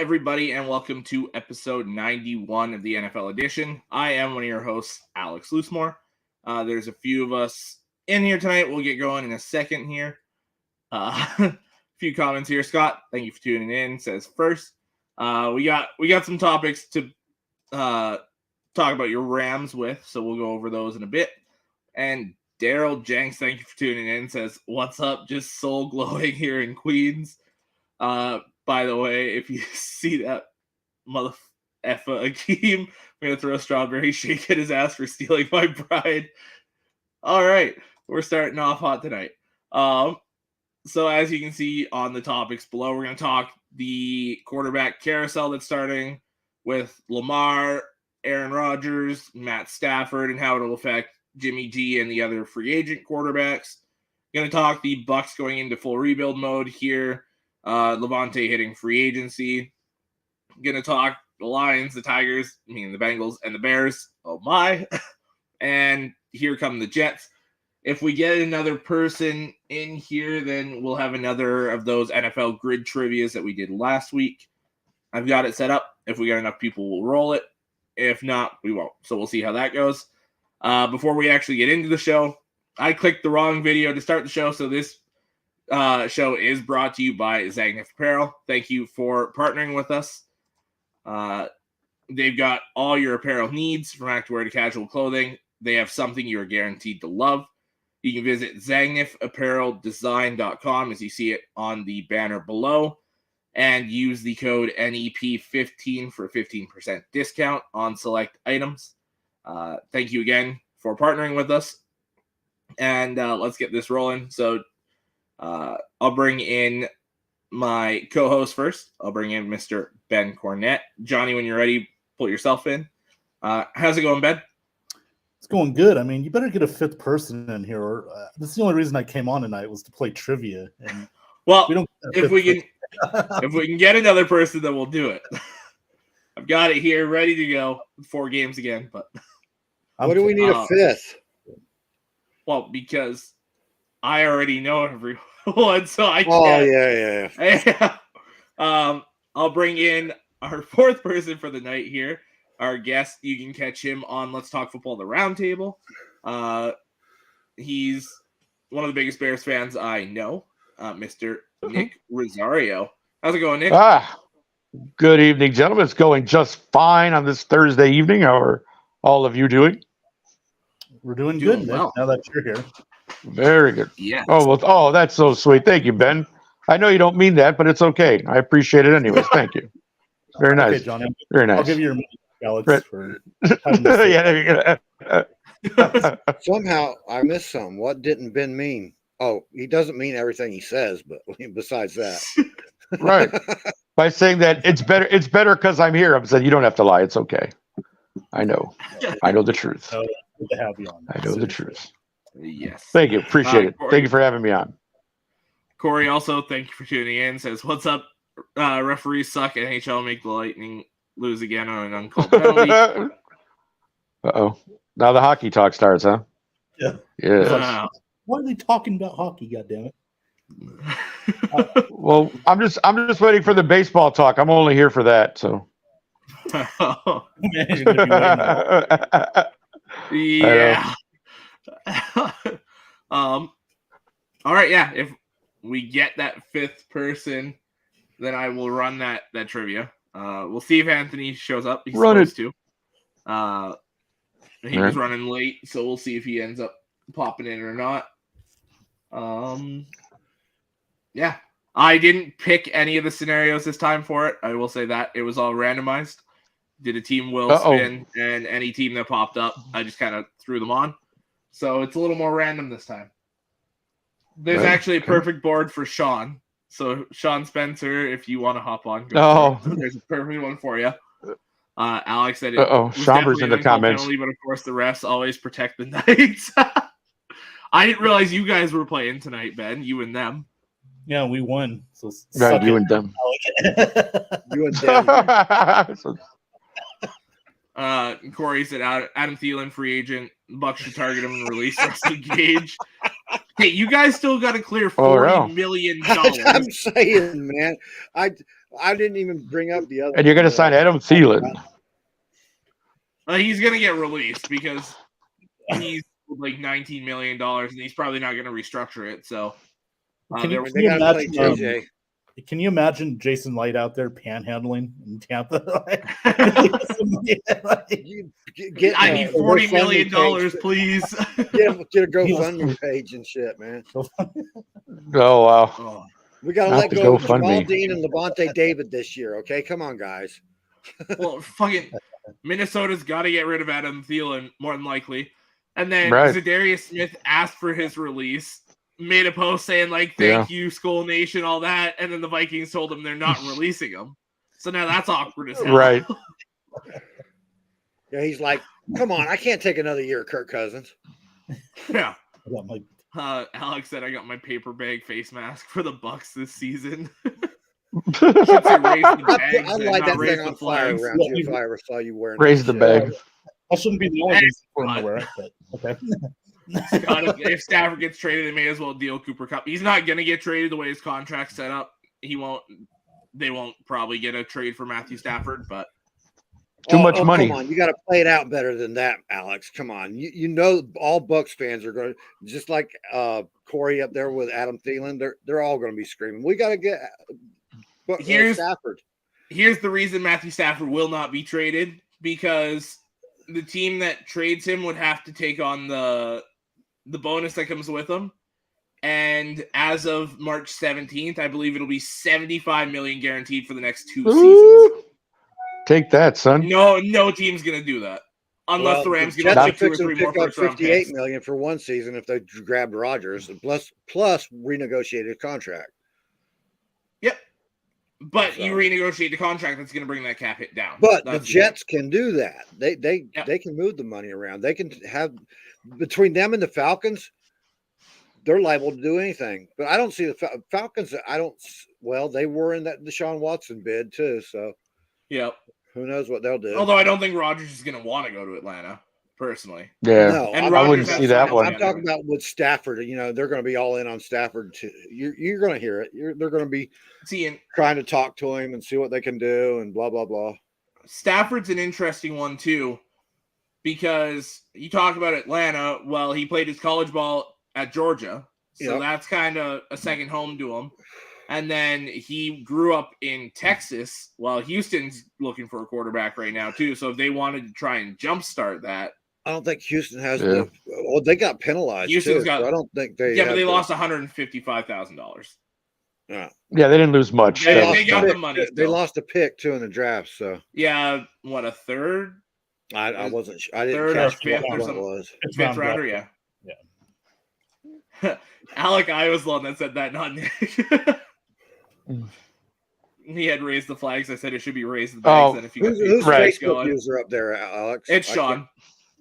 everybody, and welcome to episode 91 of the NFL edition. I am one of your hosts, Alex Loosemore. There's a few of us in here tonight. We'll get going in a second here. A few comments here. Scott, thank you for tuning in. Says first, we got some topics to talk about your Rams with, so we'll go over those in a bit. And Daryl Jenks, thank you for tuning in. Says, "What's up? Just soul glowing here in Queens." By the way, if you see that mother effa Akeem, I'm going to throw a strawberry shake at his ass for stealing my bride. All right, we're starting off hot tonight. So as you can see on the topics below, we're going to talk the quarterback carousel that's starting with Lamar, Aaron Rodgers, Matt Stafford, and how it'll affect Jimmy G and the other free agent quarterbacks. Going to talk the Bucs going into full rebuild mode here. Levante hitting free agency. Gonna talk the Lions, the Tigers, the Bengals, and the Bears. Oh my. And here come the Jets. If we get another person in here, then we'll have another of those NFL grid trivias that we did last week. I've got it set up. If we got enough people, we'll roll it. If not, we won't. So we'll see how that goes. Before we actually get into the show, I clicked the wrong video to start the show, so this show is brought to you by J.E.T.S Apparel. Thank you for partnering with us. They've got all your apparel needs from activewear to casual clothing. They have something you're guaranteed to love. You can visit zagnifappareldesign.com as you see it on the banner below and use the code NEP15 for a 15% discount on select items. Thank you again for partnering with us. And let's get this rolling. So I'll bring in my co-host first. I'll bring in Mr. Ben Cornett. Johnny, when you're ready, pull yourself in. How's it going, Ben? It's going good. I mean, you better get a fifth person in here. This is the only reason I came on tonight was to play trivia. And well, if we can get another person, then we'll do it. I've got it here, ready to go. 4 games again, but what do we need a fifth? Well, because I already know everyone, so I can't. Oh, yeah. I'll bring in our fourth person for the night here. Our guest, you can catch him on Let's Talk Football, the Roundtable. He's one of the biggest Bears fans I know, Mr. Nick Rosario. How's it going, Nick? Good evening, gentlemen. It's going just fine on this Thursday evening. How are all of you doing? We're doing good, well. Now that you're here. Very good. Yeah. Oh, that's so sweet. Thank you, Ben. I know you don't mean that, but it's okay. I appreciate it anyways. Thank you. Very nice. Okay, Johnny. Very nice. I'll give you your money, Alex. Right. For yeah, there you go. Somehow I missed some. What didn't Ben mean? Oh, he doesn't mean everything he says, but besides that. Right. By saying that it's better because I'm here. I'm saying you don't have to lie. It's okay. I know. I know the truth. good to have you on. I know the truth. Yes. Thank you. Appreciate it. Corey, Thank you for having me on. Corey, also, thank you for tuning in. Says, "What's up? Referees suck. NHL make the Lightning lose again on an uncalled penalty." Uh-oh. Now the hockey talk starts, huh? Yeah. Yeah. Why are they talking about hockey, goddammit? Well, I'm just waiting for the baseball talk. I'm only here for that, so. Imagine if you Yeah. All right, yeah. If we get that fifth person, then I will run that trivia. We'll see if Anthony shows up. He's supposed to. He was running late, so we'll see if he ends up popping in or not. Yeah. I didn't pick any of the scenarios this time for it. I will say that. It was all randomized. Did a team will spin, and any team that popped up, I just kind of threw them on. So it's a little more random this time. There's actually a perfect board for Sean. So Sean Spencer, if you want to hop on, there's a perfect one for you. Alex said it was Chambers in the comments. penalty, but of course the refs always protect the Knights. I didn't realize you guys were playing tonight, Ben. You and them. Yeah, we won. So right, you and them. You and them. Corey said Adam Thielen, free agent. Bucs should target him and release Russell Gage. Hey, you guys still got to clear $40 million. I'm saying, man. I didn't even bring up the other. And you're going to sign Adam Thielen. He's going to get released because he's like $19 million, and he's probably not going to restructure it. So Can you They got to play imagine, JJ. can you imagine Jason Light out there panhandling in Tampa? I need $40 million, please. Get a GoFundMe page and shit, man. Oh, wow. Oh. We got to Not let the go of GoFundMe. Jamal Dean and Levante David this year, okay? Come on, guys. Well, fucking Minnesota's got to get rid of Adam Thielen, more than likely. And then Right. Zadarius Smith asked for his release, made a post saying, like, thank you, Skull Nation, all that. And then the Vikings told him they're not releasing him. So now that's awkward as hell. Right. Yeah, he's like, come on, I can't take another year of Kirk Cousins. Yeah. I'm like, Alex said I got my paper bag face mask for the Bucs this season. Should say raise the bags I'd and light not that raise thing the on fire flags. around you if I ever saw you wearing Raise that the shit. bag. I shouldn't be the only reason for him to wear it, but okay. Scott, if Stafford gets traded, they may as well deal Cooper Kupp. He's not going to get traded the way his contract's set up. He won't. They won't probably get a trade for Matthew Stafford, but Too much money. Come on, you got to play it out better than that, Alex. Come on, you know all Bucs fans are going to just like Corey up there with Adam Thielen. They're all going to be screaming. We got to get Stafford. Here's the reason Matthew Stafford will not be traded, because the team that trades him would have to take on the bonus that comes with him. And as of March 17th, I believe it'll be $75 million guaranteed for the next 2 seasons. Take that, son. No team's gonna do that unless the Rams get like 2 or 3 more first round picks. $58 million for one season if they grabbed Rodgers, and plus renegotiated contract. Yep, but you renegotiate the contract, that's gonna bring that cap hit down. But the Jets can do that. They can move the money around. They can have between them and the Falcons. They're liable to do anything, but I don't see the Falcons. Well, they were in that Deshaun Watson bid too, so yep. Who knows what they'll do? Although I don't think Rodgers is going to want to go to Atlanta, personally. Yeah, no, and I wouldn't see that one. I'm talking about with Stafford. You know, they're going to be all in on Stafford too. You're going to hear it. They're going to be trying to talk to him and see what they can do and blah blah blah. Stafford's an interesting one too, because you talk about Atlanta. Well, he played his college ball at Georgia, so that's kind of a second home to him. And then he grew up in Texas. Well, Houston's looking for a quarterback right now too. So if they wanted to try and jumpstart that, I don't think Houston has the. Well, they got penalized. Houston's too, got. So I don't think they. Yeah, but they lost $155,000. Yeah, they didn't lose much. They got the money. They lost a pick too in the draft. So yeah, what, a third? I wasn't. I didn't third catch or fifth what or it something. was. Fifth rounder, yeah. Alec, I was the one that said that, not Nick. He had raised the flags. I said it should be raised the bags. Then if you who's Facebook user up there, Alex? It's Sean.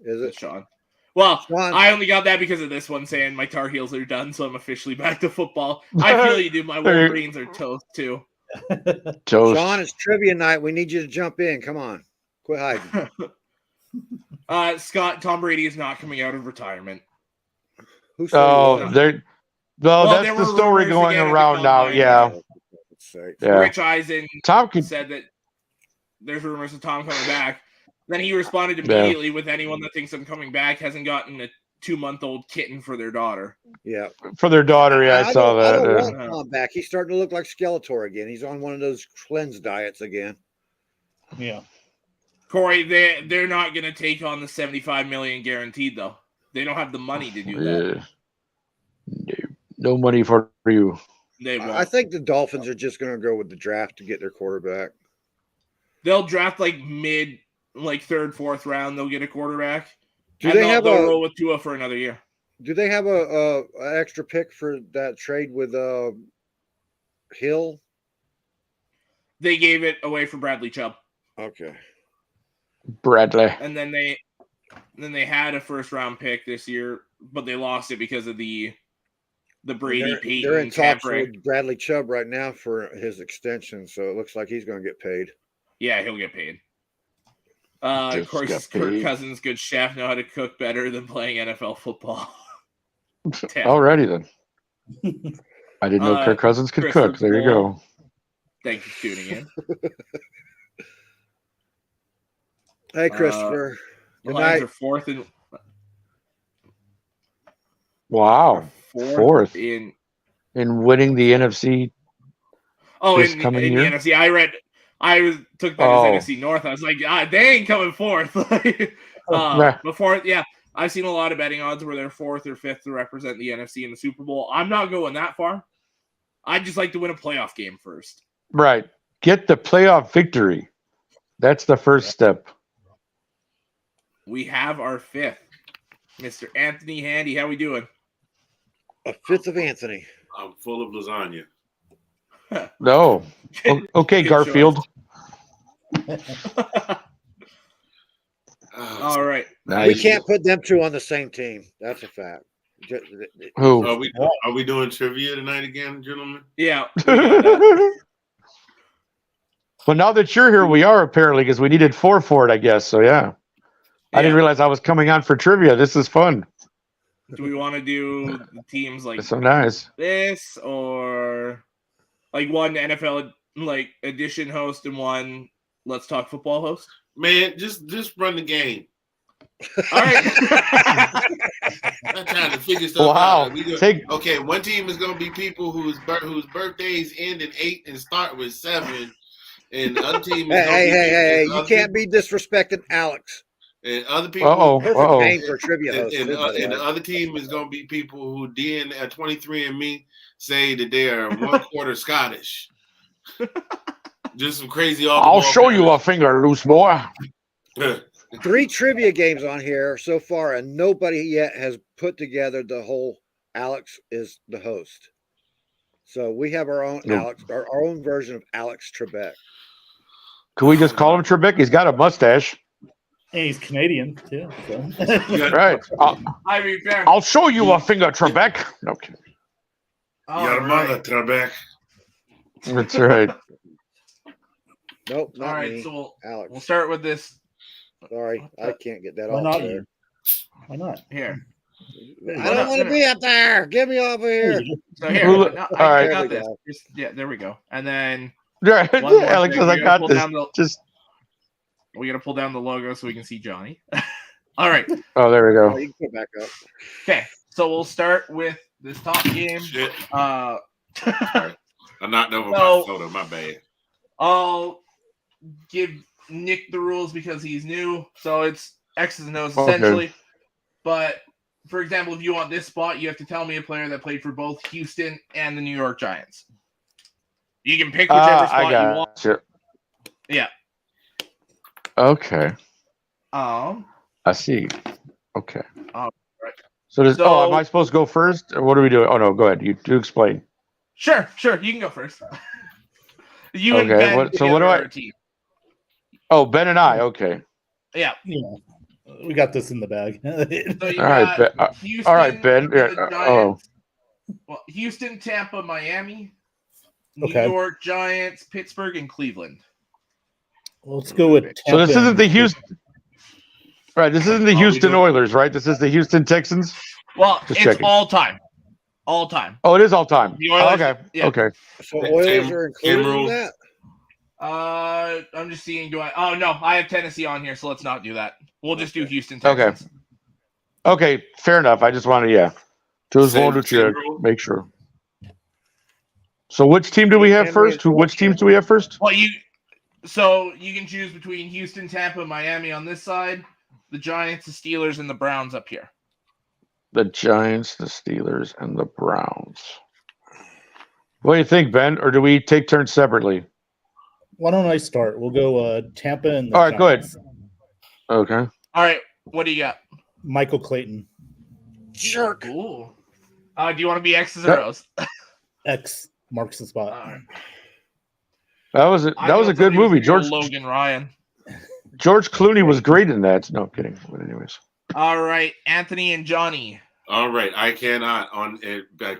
Is it? It's Sean. Well, Sean. I only got that because of this one saying my Tar Heels are done, so I'm officially back to football. I feel you do. My Wolverines are toast too. Sean, it's trivia night. We need you to jump in. Come on, quit hiding. Scott, Tom Brady is not coming out of retirement. Who's that's the story going around now. Yeah. Rich Eisen Tom said that there's rumors of Tom coming back. Then he responded immediately with anyone that thinks I'm coming back hasn't gotten a 2-month-old kitten for their daughter. Yeah. For their daughter, I saw that. I don't want Tom back. He's starting to look like Skeletor again. He's on one of those cleanse diets again. Yeah. Corey, they're not going to take on the $75 million guaranteed, though. They don't have the money to do that. No money for you. They won't. I think the Dolphins are just going to go with the draft to get their quarterback. They'll draft third, fourth round. They'll get a quarterback. They'll roll with Tua for another year. Do they have an extra pick for that trade with Hill? They gave it away for Bradley Chubb. Okay. Bradley. And then they had a first round pick this year, but they lost it because of the Brady Peyton. They're in talks with Bradley Chubb right now for his extension, so it looks like he's going to get paid. Yeah, he'll get paid. Of course, Kirk Cousins, good chef, know how to cook better than playing NFL football. Alrighty then. I didn't know Kirk Cousins could cook. There you go. Thank you for tuning in. Hey, Christopher. The Good Lions night. are fourth in Wow. Fourth in winning the NFC. This in coming the year? NFC. Took that as NFC North. I was like, they ain't coming fourth. Before, I've seen a lot of betting odds where they're fourth or fifth to represent the NFC in the Super Bowl. I'm not going that far. I'd just like to win a playoff game first. Right. Get the playoff victory. That's the first step. We have our fifth. Mr. Anthony Handy, how we doing? A fifth of Anthony. I'm full of lasagna. No. Okay, Good Garfield. All right. Nice. We can't put them two on the same team. That's a fact. Who? Are we doing trivia tonight again, gentlemen? Yeah. We got that. Well, now that you're here, we are apparently because we needed 4 for it, I guess. So yeah. I didn't realize I was coming on for trivia. This is fun. Do we want to do the teams like That's so nice. this, or like one NFL edition host and one Let's Talk Football host? Man, just run the game. All right. I'm trying to figure stuff Wow. out. Okay, one team is going to be people whose birthdays end in 8 and start with 7, and the other team is Hey! You can't be disrespecting Alex. And other people, perfect name for a trivia host. And the other team is going to be people who did at 23andMe say that they are 1/4 Scottish. Just some crazy. I'll show you a finger, loose boy. 3 trivia games on here so far, and nobody yet has put together the whole Alex is the host. So we have our own Alex, our own version of Alex Trebek. Can we just call him Trebek? He's got a mustache. And he's Canadian too. So. Right. I'll show you a finger, Trebek. No kidding. Your mother, Trebek. That's right. Nope, not all right, me. so Alex. We'll start with this. Sorry, I can't get that Why off not there. you? Why not? Here. I don't want to be up there. Get me over here. So here. All I right. got this. There we go. And then Right. one more Alex thing. says, I got this. We got to pull down the logo so we can see Johnny. All right. Oh, there we Oh, go. you can go back up. Okay. So we'll start with this top game. Shit. Sorry. I knocked over my soda. My bad. I'll give Nick the rules because he's new. So it's X's and O's essentially. Okay. But for example, if you want this spot, you have to tell me a player that played for both Houston and the New York Giants. You can pick whichever spot you want. You. Yeah. Okay. I see. Okay. Right. So am I supposed to go first, or what are we doing? Oh no, go ahead. You do explain. Sure. You can go first. You okay. and Ben What do I? Team. Oh, Ben and I. Okay. Yeah. We got this in the bag. So all right, Ben. All right, Ben. Well, Houston, Tampa, Miami, New York Giants, Pittsburgh, and Cleveland. Let's go with Tampa. So this isn't the Houston. Right. This isn't the Houston Oilers, right? This is the Houston Texans. Well, Just it's checking. all time. All time. Oh, it is all time. The Oilers, okay. Yeah. Okay. So Oilers are included in that? I'm just seeing. Oh no, I have Tennessee on here, so let's not do that. We'll just do Houston Texans. Okay. Fair enough. I just wanted, to make sure. So which team do we have first? Which teams do we have first? Well, you can choose between Houston, Tampa, Miami on this side, the Giants, the Steelers, and the Browns up here. The Giants, the Steelers, and the Browns. What do you think, Ben? Or do we take turns separately? Why don't I start? We'll go Tampa and the All right, Giants. go ahead. Okay. All right, what do you got? Michael Clayton. Jerk. Ooh. Do you want to be X's or O's? X marks the spot. All right. That was a good movie. Logan Ryan. George Clooney was great in that. No, I'm kidding. But anyways. All right, Anthony and Johnny. All right, I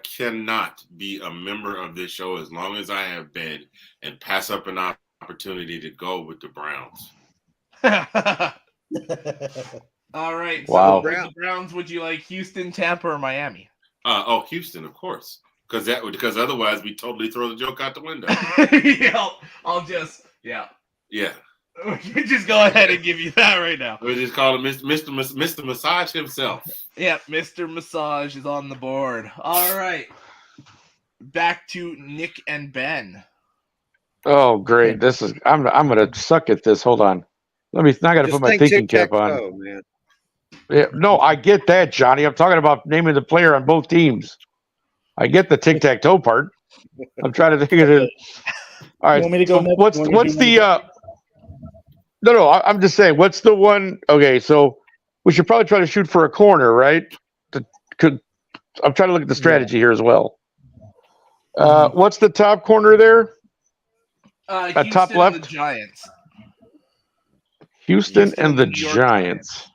cannot be a member of this show as long as I have been and pass up an opportunity to go with the Browns. All right. Wow. So the Browns, would you like Houston, Tampa, or Miami? Houston, of course. because otherwise we totally throw the joke out the window. I'll just Yeah. we can just go ahead and give you that right now. We just call him Mr. Massage himself. Yeah, Mr. Massage is on the board. All right. Back to Nick and Ben. Oh, great! This is I'm gonna suck at this. Hold on. I got to put my thinking cap on. Man. Yeah, no, I get that, Johnny. I'm talking about naming the player on both teams. I get the tic-tac-toe part. I'm trying to think of it. All right. You want me to go next? What's the No, I'm just saying. What's the one? Okay, so we should probably try to shoot for a corner, right? I'm trying to look at the strategy here as well. What's the top corner there? Houston top left? And the Giants. Houston and the Giants.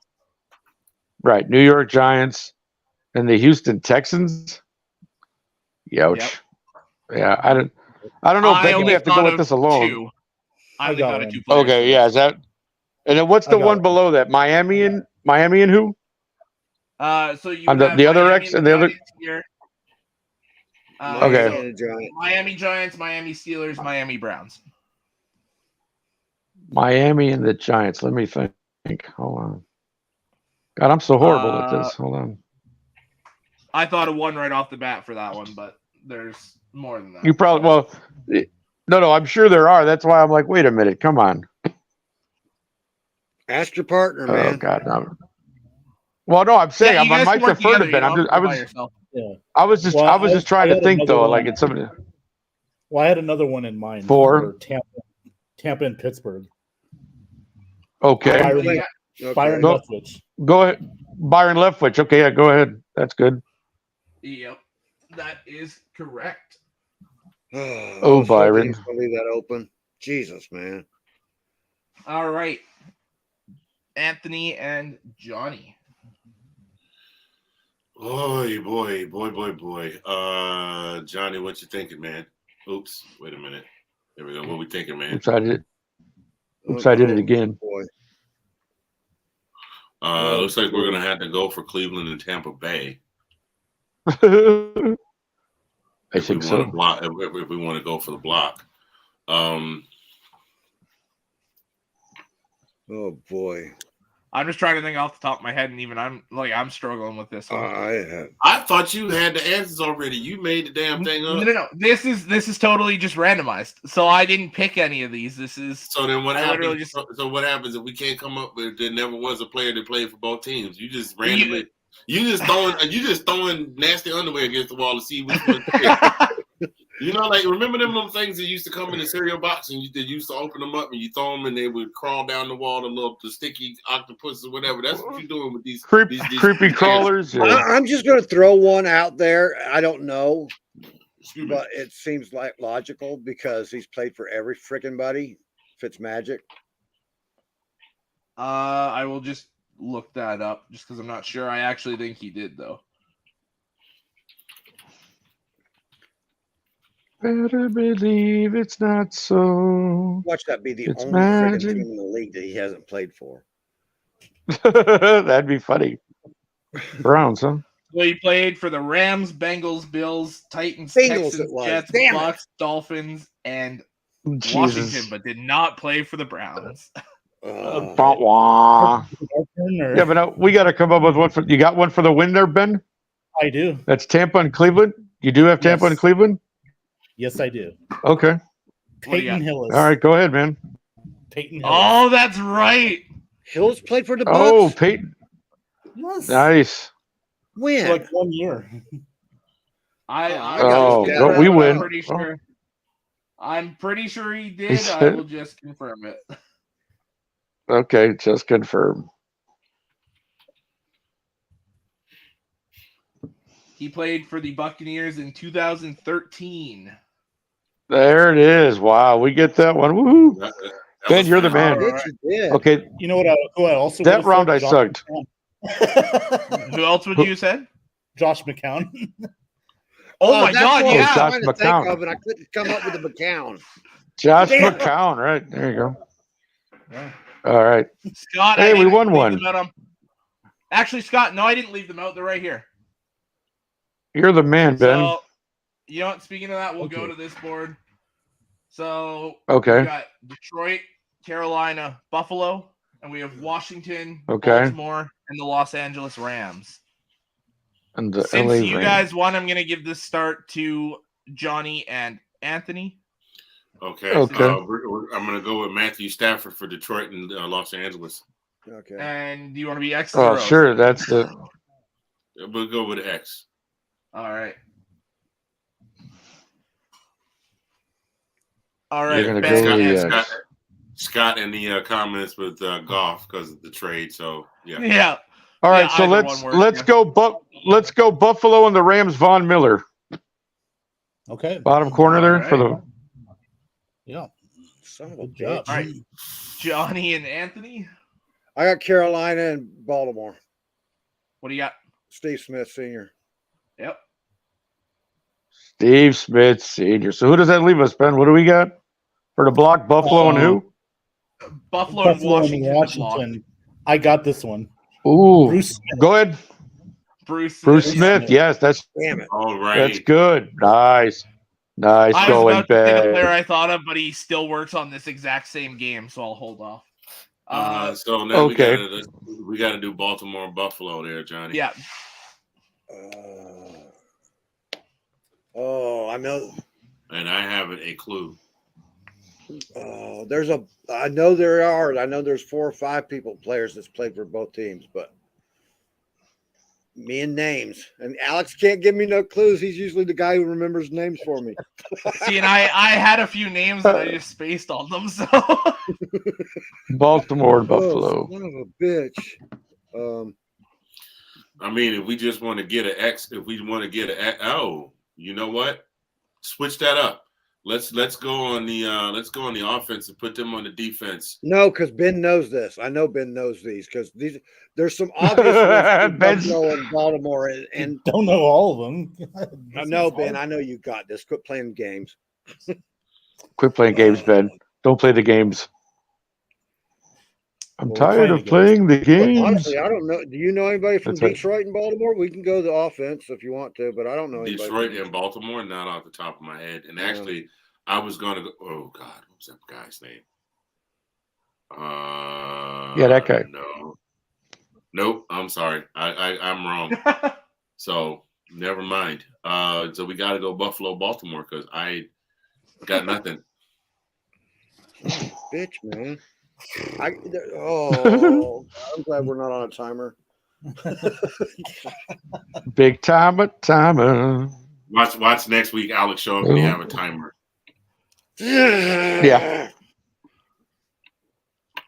Right, New York Giants and the Houston Texans. Youch. Yep. Yeah, I don't know if Ben, you may have to go with this alone. I only got a 2 players. Okay, yeah, is that? And then what's the one below that? Miami and who? So you on have the other X and the other. Here. Okay. So Miami Giants, Miami Steelers, Miami Browns. Miami and the Giants. Let me think. Hold on. God, I'm so horrible at this. Hold on. I thought of one right off the bat for that one, but there's more than that. You probably no. I'm sure there are. That's why I'm like, wait a minute. Come on. Ask your partner, man. Oh God, no. Well, no, I'm saying I might prefer to Ben. I was just trying to think though, like it's somebody. Well, I had another one in mind for Tampa and Pittsburgh. Okay. Byron Leftwich. Go ahead. Byron Leftwich. Okay, yeah, go ahead. That's good. Yep, that is correct. Oh, Byron. Leave that open. Jesus, man. All right. Anthony and Johnny. Boy. Johnny, what you thinking, man? Oops, wait a minute. There we go. What we thinking, man? Oops, I did it again. Boy. Looks like we're gonna have to go for Cleveland and Tampa Bay. I think so. If we want to go for the block. Oh boy. I'm just trying to think off the top of my head, and even I'm struggling with this one. I thought you had the answers already. You made the damn thing up. No. This is totally just randomized. So I didn't pick any of these. So then what happens? So what happens if we can't come up with? There never was a player that played for both teams. You just randomly. You just throwing nasty underwear against the wall to see which one. You know, like remember them little things that used to come in the cereal box, and they used to open them up and you throw them, and they would crawl down the wall, the sticky octopus or whatever. That's what you're doing with these creepy crawlers. Yeah. I'm just going to throw one out there. I don't know, but it seems like logical because he's played for every freaking buddy. Fitzmagic. I will just look that up just because I'm not sure. I actually think he did though. Better believe it's not so. Watch that be the only freaking team in the league that he hasn't played for. That'd be funny. Browns, huh? Well, he played for the Rams, Bengals, Bills, Titans, Texans, Jets, Bucs, Dolphins, and Washington, but did not play for the Browns. Yeah, but no, we got to come up with one for. You got one for the win there, Ben? I do. That's Tampa and Cleveland. You do have Tampa and Cleveland. Yes, I do. Okay. Peyton Hillis. All right, go ahead, man. Peyton Hillis. Oh, that's right. Hillis played for the Bucs. Oh, Peyton. Yes. Nice. When? Like 1 year. We win. I'm pretty sure he did. I will just confirm it. Okay, just confirm. He played for the Buccaneers in 2013. There it is. Wow, we get that one. Woohoo! Ben, you're the man. Right. Okay. You know who I also that round I sucked. Who else would you say? Josh McCown. Oh my God! Yeah, Josh McCown. But I couldn't come up with a McCown. Josh McCown, right there you go. Yeah. All right, Scott. Hey, we won one. Actually, Scott, no, I didn't leave them out. They're right here. You're the man, Ben. So, You know what? Speaking of that, we'll go to this board. So Okay. we got Detroit, Carolina, Buffalo, and we have Washington, Okay. Baltimore, and the Los Angeles Rams. And the Since LA you Rams. guys won, I'm going to give this start to Johnny and Anthony. Okay. Okay. I'm going to go with Matthew Stafford for Detroit and Los Angeles. Okay. And do you want to be X? Oh, or sure. That's the. We'll go with X. All right. All right. You're gonna Ben go with and X. Scott in the comments with golf because of the trade. So yeah. Yeah. All right, Yeah, so either let's one works, let's go Buffalo and the Rams. Von Miller, Okay. bottom corner there for the. Yeah. Son of a Good job. bitch. All right. Johnny and Anthony. I got Carolina and Baltimore. What do you got? Steve Smith Sr. Yep. Steve Smith Sr. So who does that leave us, Ben? What do we got for the block? Buffalo and who? Buffalo and Washington. I got this one. Ooh, Bruce Smith. go ahead. Bruce Smith. Yes, that's Damn it. All right. that's good. Nice I was going, about to say the player Ben. I thought of, but he still works on this exact same game, so I'll hold off. So now okay. we got to do Baltimore and Buffalo there, Johnny. Yeah. I know. And I haven't a clue. I know there's 4 or 5 players that's played for both teams, but me and names. And Alex can't give me no clues. He's usually the guy who remembers names for me. See, and I had a few names and I just spaced on them, so Baltimore and Buffalo. Son of a bitch. I mean, if we just want to get an X, you know what? Switch that up. Let's go on the offense and put them on the defense. No, because Ben knows this. I know Ben knows these because there's some obvious ones in Buffalo and Baltimore and don't know all of them. I know, Ben. I know you got this. Quit playing games. Quit playing games, Ben. Don't play the games. I'm tired of playing the games. Honestly, I don't know. Do you know anybody from That's Detroit and Baltimore? We can go the offense if you want to, but I don't know anybody. Detroit and Baltimore, not off the top of my head. And actually, I was going to go. Oh God, what was that guy's name? Yeah, that guy. Nope. I'm sorry. I'm wrong. So never mind. So we got to go Buffalo, Baltimore because I got nothing. Bitch, man. I'm glad we're not on a timer. Big timer. Watch next week. Alex show up and you have a timer. Yeah.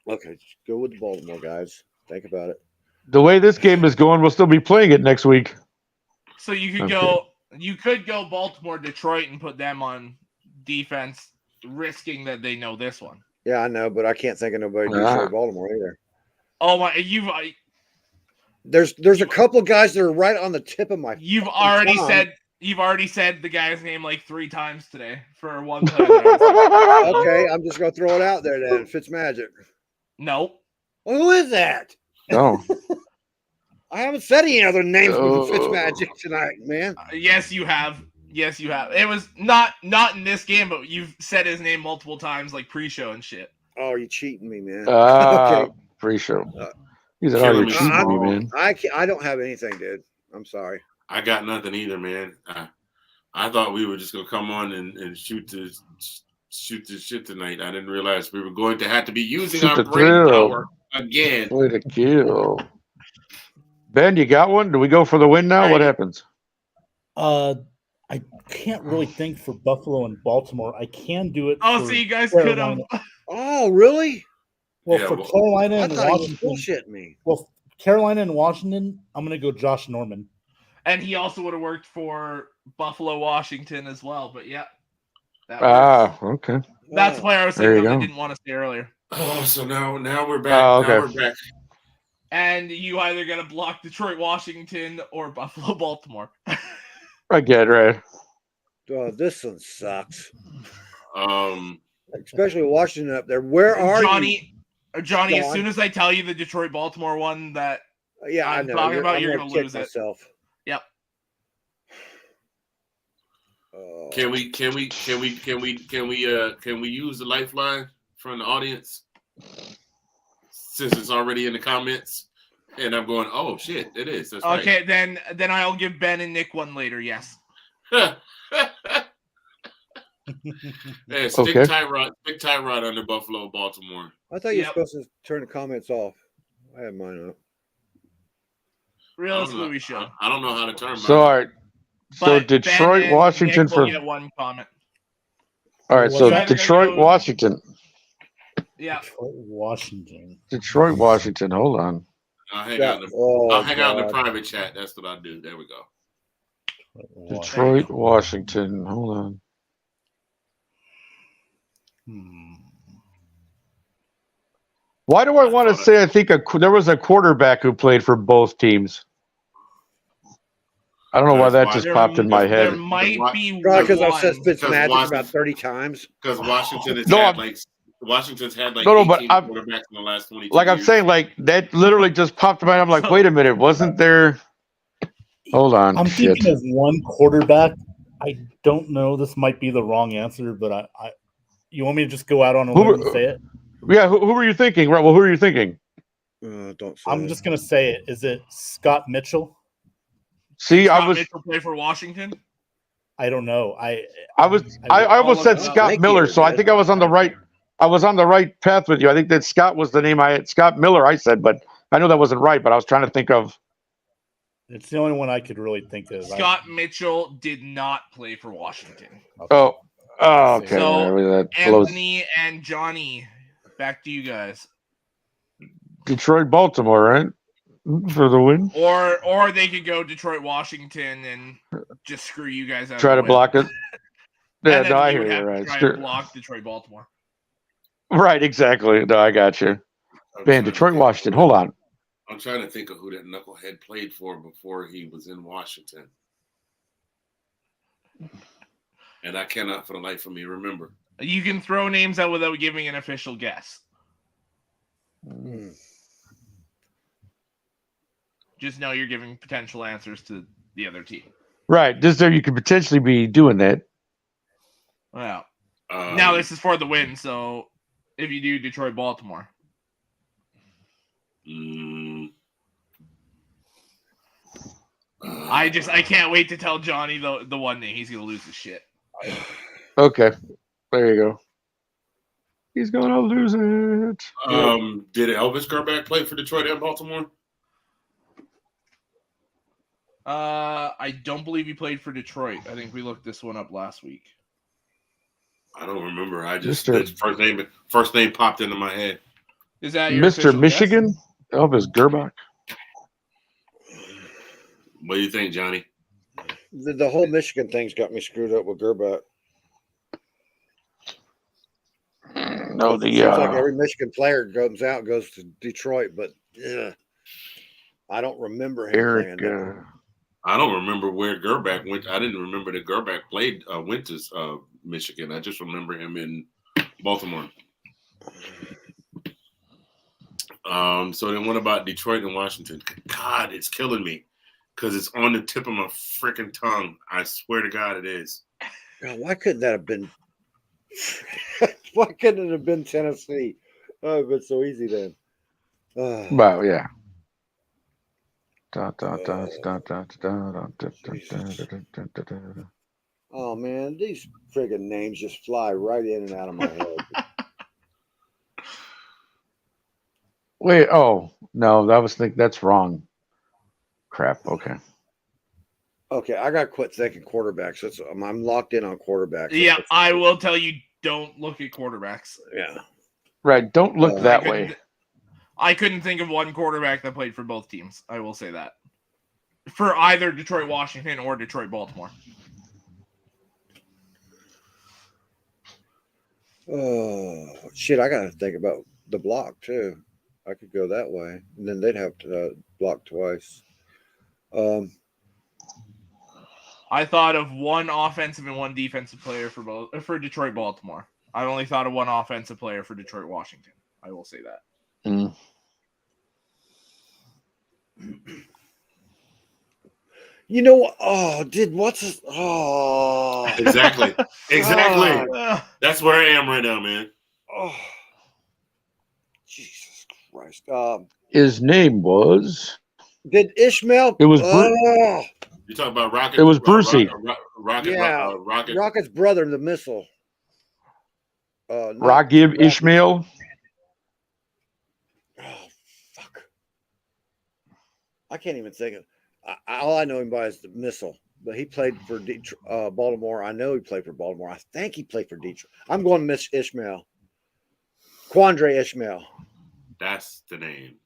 Okay, just go with the Baltimore guys. Think about it. The way this game is going, we'll still be playing it next week. So you could go Baltimore, Detroit, and put them on defense, risking that they know this one. Yeah, I know, but I can't think of nobody Detroit, Baltimore either. Oh my! There's a couple guys that are right on the tip of my. You've already said the guy's name like 3 times today for one player. Okay, I'm just gonna throw it out there then. Fitzmagic. No. Well, who is that? No. I haven't said any other names with Fitzmagic tonight, man. Yes, you have. Yes, you have. It was not in this game, but you've said his name multiple times, like pre-show and shit. Oh, you're cheating me, man. Okay. Pre-show. He said, "Oh, you're cheating me, man." I don't have anything, dude. I'm sorry. I got nothing either, man. I thought we were just gonna come on and shoot this shit tonight. I didn't realize we were going to have to be using our brain power again. Way to kill. Ben, you got one? Do we go for the win now? What happens? I can't really think for Buffalo and Baltimore. I can do it. Oh, so you guys could have. Oh, really? Well, for Carolina and Washington. Bullshit me. Well, Carolina and Washington, I'm going to go Josh Norman. And he also would have worked for Buffalo, Washington as well. But yeah. Okay. That's the player I was saying I didn't want to say earlier. Oh, so now we're back. Okay. Now we're back. And you either got to block Detroit, Washington, or Buffalo, Baltimore. I get right. Oh, this one sucks. Especially Washington up there. Where are you, Johnny? As soon as I tell you the Detroit, Baltimore one that I know. Talking about, you're going to lose myself. it. Yep. Can we use the lifeline from the audience since it's already in the comments? And I'm going, oh shit, it is. That's okay, right. then I'll give Ben and Nick one later. Yes. Hey, stick Tyrod under Buffalo, Baltimore. I thought you were supposed to turn the comments off. I have mine up. Realistically, we should. I don't know how to turn mine. So all right. So But Detroit, Ben and Washington Nick will get one comment. All right. So What's that? Detroit, Washington. Yeah. Detroit, Washington. Hold on. I'll hang out in the private chat. That's what I'll do. There we go. Detroit, Washington. Hold on. Why do I want to say I think there was a quarterback who played for both teams? I don't know why that just popped in my head. There might be probably because I've said Fitzmagic about 30 times. Because Washington's had like 18 quarterbacks in the last 22 Like years. I'm saying, like that literally just popped in my head. I'm like, wait a minute, wasn't there? Hold on. I'm thinking of one quarterback. I don't know. This might be the wrong answer, but you want me to just go out on a limb and say it? Yeah, who were you thinking? Right. Well, who are you thinking? Don't say I'm just gonna say it. Is it Scott Mitchell? See, Scott Mitchell play for Washington. I don't know. I almost said Scott Miller, so I think I was on the right. I was on the right path with you. I think that Scott was the name I had. Scott Miller, I said, but I know that wasn't right. But I was trying to think of. It's the only one I could really think of. Scott Mitchell did not play for Washington. Oh, okay. So Anthony and Johnny, back to you guys. Detroit, Baltimore, right? For the win. Or they could go Detroit, Washington, and just screw you guys out. Try to block it. Yeah, no, I hear you. Right. Try to block Detroit, Baltimore. Right, exactly. No, I got you. Man, Detroit, Washington. Hold on. I'm trying to think of who that knucklehead played for before he was in Washington. And I cannot for the life of me remember. You can throw names out without giving an official guess. Just know you're giving potential answers to the other team. Right. Just there you could potentially be doing that. Well, now this is for the win, so if you do Detroit, Baltimore. I can't wait to tell Johnny the one name. He's gonna lose his shit. Okay. There you go. He's gonna lose it. Did Elvis Grbac play for Detroit and Baltimore? I don't believe he played for Detroit. I think we looked this one up last week. I don't remember. I just first name popped into my head. Is that your Mr. Michigan? Guess? Elvis Grbac. What do you think, Johnny? The whole Michigan thing's got me screwed up with Grbac. No, it seems like every Michigan player goes to Detroit, but I don't remember him playing. I don't remember where Grbac went. I didn't remember that Grbac went to Michigan. I just remember him in Baltimore. So then what about Detroit and Washington? God, it's killing me because it's on the tip of my freaking tongue. I swear to God it is. God, why couldn't that have been why couldn't it have been Tennessee? Oh, but so easy then. Well, yeah. Oh man, these friggin' names just fly right in and out of my head. Wait, no, that's wrong. Crap. Okay, I got to quit thinking quarterbacks. I'm locked in on quarterbacks. Yeah, I will tell you, don't look at quarterbacks. Yeah. Right, don't look that way. I couldn't think of one quarterback that played for both teams. I will say that. For either Detroit, Washington or Detroit, Baltimore. Oh, shit. I got to think about the block, too. I could go that way. And then they'd have to block twice. I thought of one offensive and one defensive player for Detroit, Baltimore. I only thought of one offensive player for Detroit, Washington. I will say that. You know what? Oh, what's his? Oh, Exactly. That's where I am right now, man. oh, Jesus Christ. His name was. Did Ishmael? It was You talking about Rocket? It was Brucey. Rocket. Yeah, Rocket. Rocket's brother, the missile. Ragib Ishmael. Oh, fuck. I can't even think of. All I know him by is the missile. But he played for Baltimore. I know he played for Baltimore. I think he played for Detroit. I'm going to miss Ishmael. Quandre Ishmael. That's the name.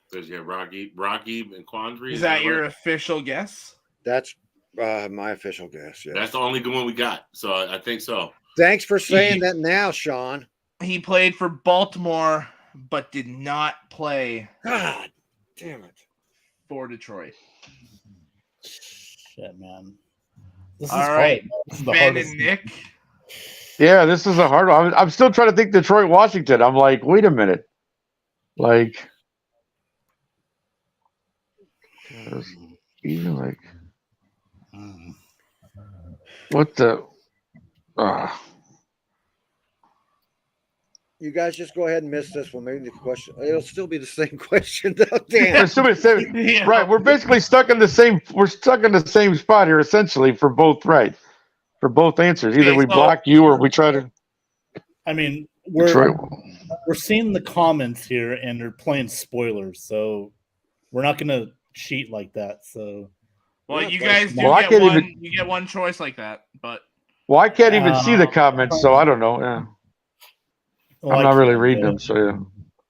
Because you have Ragib and Quandre. Is that your official guess? That's my official guess. Yeah. That's the only good one we got. So I think so. Thanks for saying that now, Sean. He played for Baltimore, but did not play. God damn it. For Detroit. Shit, man. This is all right. This is the Ben hardest. and Nick. Yeah, this is a hard one. I'm still trying to think Detroit, Washington. I'm like, wait a minute. Like, even like, what the? You guys just go ahead and miss this one. Maybe the question. It'll still be the same question, though. Damn. It's still the same. Right. We're basically stuck in the same. We're stuck in the same spot here, essentially, for both. Right. For both answers, either we block you or we try to. I mean, Detroit. we're seeing the comments here, and they're playing spoilers, so we're not gonna cheat like that. So, well, you guys do Well, get one. You get one choice like that, but. Well, I can't even see the comments, so I don't know. Yeah. well, I'm not really reading them, so yeah.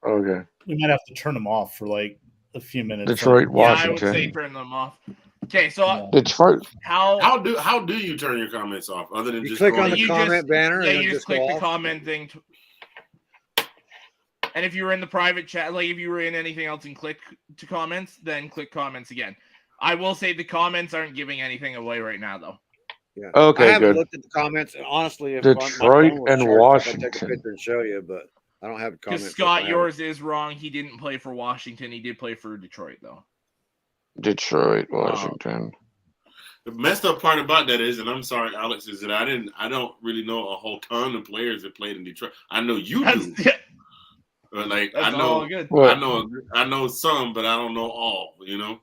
Okay. We might have to turn them off for like a few minutes. Detroit, Washington. Yeah, I would say turn them off. Okay, so Detroit. How do you turn your comments off other than You just click on going- the comment banner. Yeah, and you then just click go the off? comment thing. And if you were in the private chat, like if you were in anything else and click to comments, then click comments again. I will say the comments aren't giving anything away right now, though. Yeah. Okay, I haven't good. looked at the comments, and honestly, if Detroit my phone was and charged up, Washington. I'd take a picture and show you, but I don't have a comment. Because Scott, yours is wrong. He didn't play for Washington. He did play for Detroit, though. Detroit, Washington. The messed up part about that is, and I'm sorry, Alex, is that I don't really know a whole ton of players that played in Detroit. I know you do. But like That's I know, all good. I know some, but I don't know all. You know.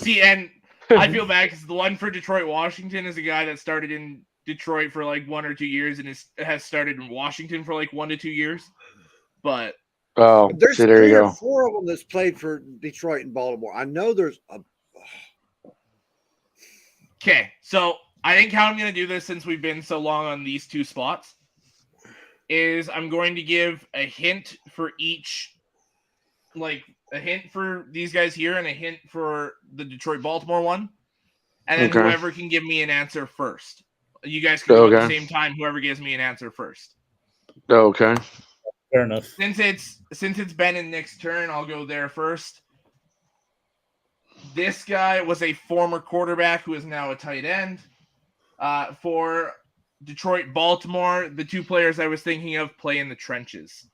See, and I feel bad because the one for Detroit, Washington is a guy that started in Detroit for like 1 or 2 years and has started in Washington for like 1 to 2 years. But there's see, there 3 you or go. 4 of them that's played for Detroit and Baltimore. I know there's a. okay, so I think how I'm going to do this, since we've been so long on these 2 spots, is I'm going to give a hint for each, like a hint for these guys here and a hint for the Detroit-Baltimore one. And then whoever can give me an answer first. You guys can go at the same time, whoever gives me an answer first. Okay. Fair enough. Since it's Ben and Nick's turn, I'll go there first. This guy was a former quarterback who is now a tight end. For Detroit, Baltimore, the 2 players I was thinking of play in the trenches.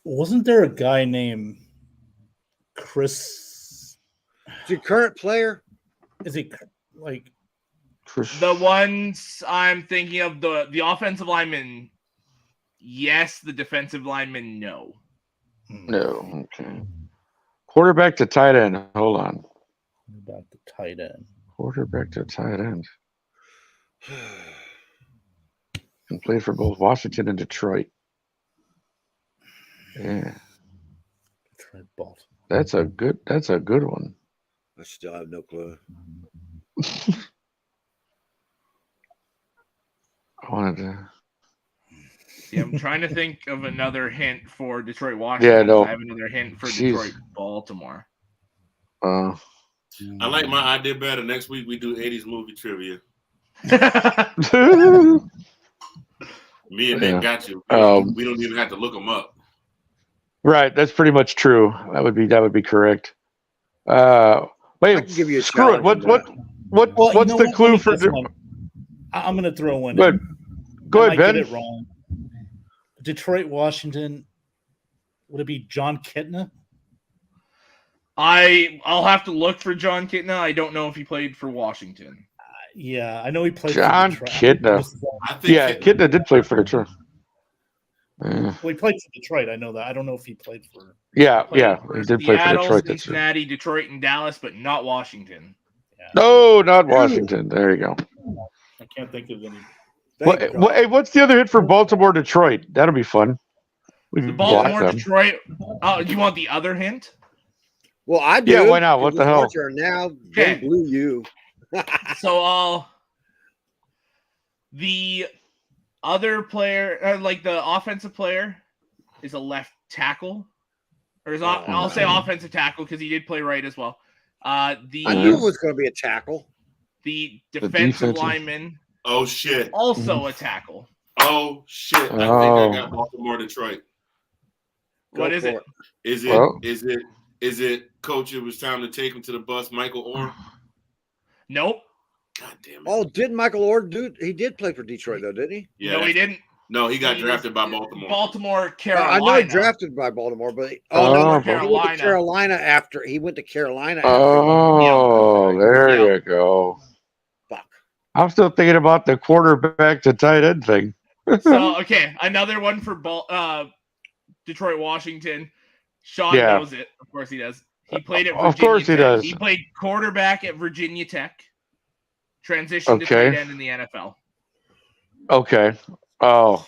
Wasn't there a guy named Chris? Is he a current player? Is he like the ones I'm thinking of? The offensive lineman, yes. The defensive lineman, no. No. Okay. Quarterback to tight end. Hold on. About the tight end. Quarterback to tight end. And played for both Washington and Detroit. Yeah. Detroit, Baltimore. That's a good one. I still have no clue. I wanted to. See, I'm trying to think of another hint for Detroit, Washington. Yeah, no. I have another hint for Detroit, Baltimore. I like my idea better. Next week we do 80s movie trivia. Me and Nick got you. We don't even have to look them up. Right, that's pretty much true. That would be correct. Wait, I can give you a screw it. What's the clue for? I'm going to throw one. Good. Go ahead, Ben. Get it wrong. Detroit, Washington. Would it be John Kitna? I'll have to look for John Kitna. I don't know if he played for Washington. Yeah, I know he played John for Kitna. I think Kitna did play for Detroit. Well, he played for Detroit. I know that. I don't know if he played for. Yeah, Played he for did play for Seattle, Detroit. That's true. Cincinnati, Detroit, and Dallas, but not Washington. Yeah. No, not Washington. There you go. I can't think of any. Hey, what's the other hit for Baltimore, Detroit? That'll be fun. We The can block Baltimore, them. Detroit. Oh, do you want the other hint? Well, I do. Yeah, why not? What the hell? Now Okay. they blew you. So the other player, like the offensive player, is a left tackle, or I'll say offensive tackle because he did play right as well. I knew it was going to be a tackle. The defensive lineman. Oh shit! Also a tackle. Oh shit! I think I got Baltimore, Detroit. What is it? Is it? Is it? Coach, it was time to take him to the bus. Michael Orr. Nope. God damn it! Oh, did Michael Orr do? He did play for Detroit though, didn't he? Yeah, no, he didn't. No, he got drafted by Baltimore. Baltimore, Carolina. I know he drafted by Baltimore, but Carolina. He went to Carolina. There you go. Fuck. I'm still thinking about the quarterback to tight end thing. So okay, another one for Detroit, Washington. Sean knows it. Of course he does. He played at Virginia Of course he Tech. does. He played quarterback at Virginia Tech. Transitioned to tight end in the NFL. Okay. Oh.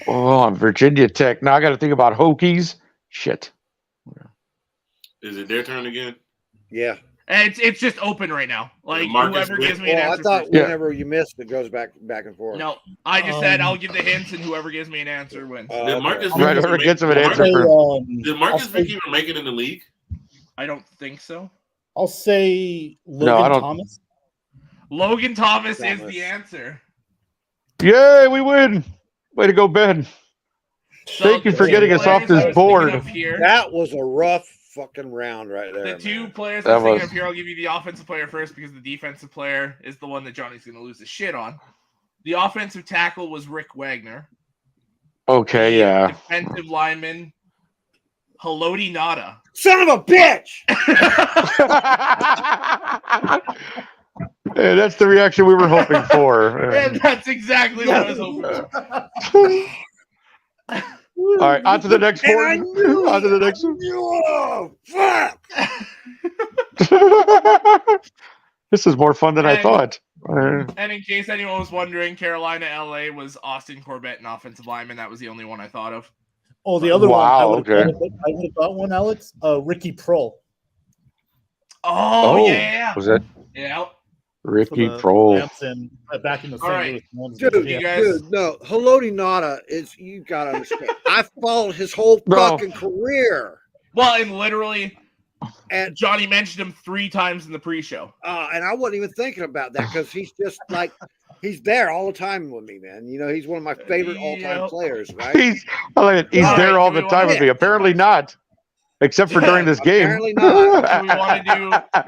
Oh, Virginia Tech. Now I got to think about Hokies. Shit. Is it their turn again? Yeah. And it's just open right now. Like Marcus whoever gives me an I answer. thought first. whenever you missed, it goes back and forth. No, I just said I'll give the hints, and whoever gives me an answer wins. Did Marcus Whoever gets him an answer Did Marcus Vick even make it in the league? I don't think so. I'll say Logan Thomas. Logan Thomas is the answer. Yay, we win. Way to go, Ben. Thank you for getting us off this board. That was a rough fucking round right there. The two players I was thinking of here, I'll give you the offensive player first because the defensive player is the one that Johnny's going to lose his shit on. The offensive tackle was Rick Wagner. Okay, yeah. Defensive lineman, Haloti Ngata. Son of a bitch! Hey, that's the reaction we were hoping for. And that's exactly what I was hoping for. All right, on to the next board. On to the next one. Oh, fuck! This is more fun than I thought. And in case anyone was wondering, Carolina, LA was Austin Corbett, an offensive lineman. That was the only one I thought of. Oh, the other one. I would have got one, Alex. Ricky Prohl. Oh, yeah. Was it? Yeah. Ricky Prohl. Back in the St. Louis. Dude, no. Haloti Ngata is, you got to understand. I followed his whole fucking career. Well, and literally, Johnny mentioned him 3 times in the pre-show. And I wasn't even thinking about that because he's just like, he's there all the time with me, man. You know, he's one of my favorite all-time players, right? He's there all the time with me. Apparently not. Except for during this game. Apparently not.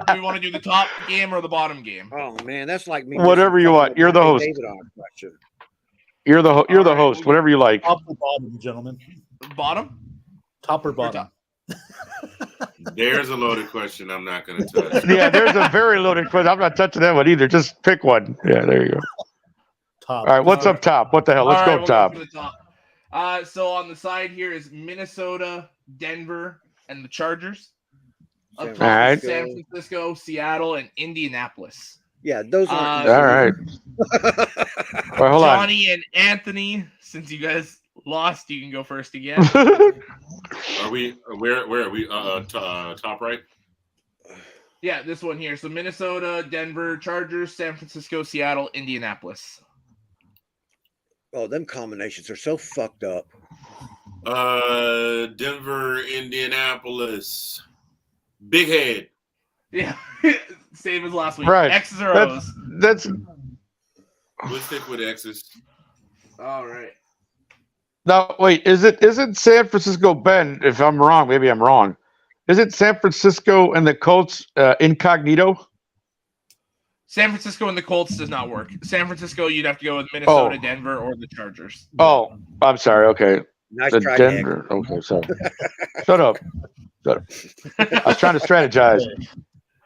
Do we want to do the top game or the bottom game? Oh man, that's like me. Whatever you want. You're the host. You're the host. Whatever you like. Top or bottom, gentlemen. Bottom? Top or bottom? There's a loaded question I'm not going to touch. Yeah, there's a very loaded question. I'm not touching that one either. Just pick one. Yeah, there you go. Top. All right, what's up top? What the hell? Let's go we'll top. Go for the top. So on the side here is Minnesota, Denver, and the Chargers. Up top is San Francisco, Seattle, and Indianapolis. Yeah, those are all right. Well, hold Johnny and Anthony, since you guys lost, you can go first again. Are we? Where are we? Top right. Yeah, this one here. So Minnesota, Denver, Chargers, San Francisco, Seattle, Indianapolis. Oh, them combinations are so fucked up. Denver, Indianapolis, Big Head. Yeah, same as last week. Right. X's or O's. That's. We'll stick with X's. All right. No, wait. Isn't San Francisco Ben? If I'm wrong, maybe I'm wrong. Is it San Francisco and the Colts incognito? San Francisco and the Colts does not work. San Francisco, you'd have to go with Minnesota, Denver, or the Chargers. Oh, I'm sorry. Okay. Nice the try, Denver. Nick. Okay, sorry. Shut up. I was trying to strategize.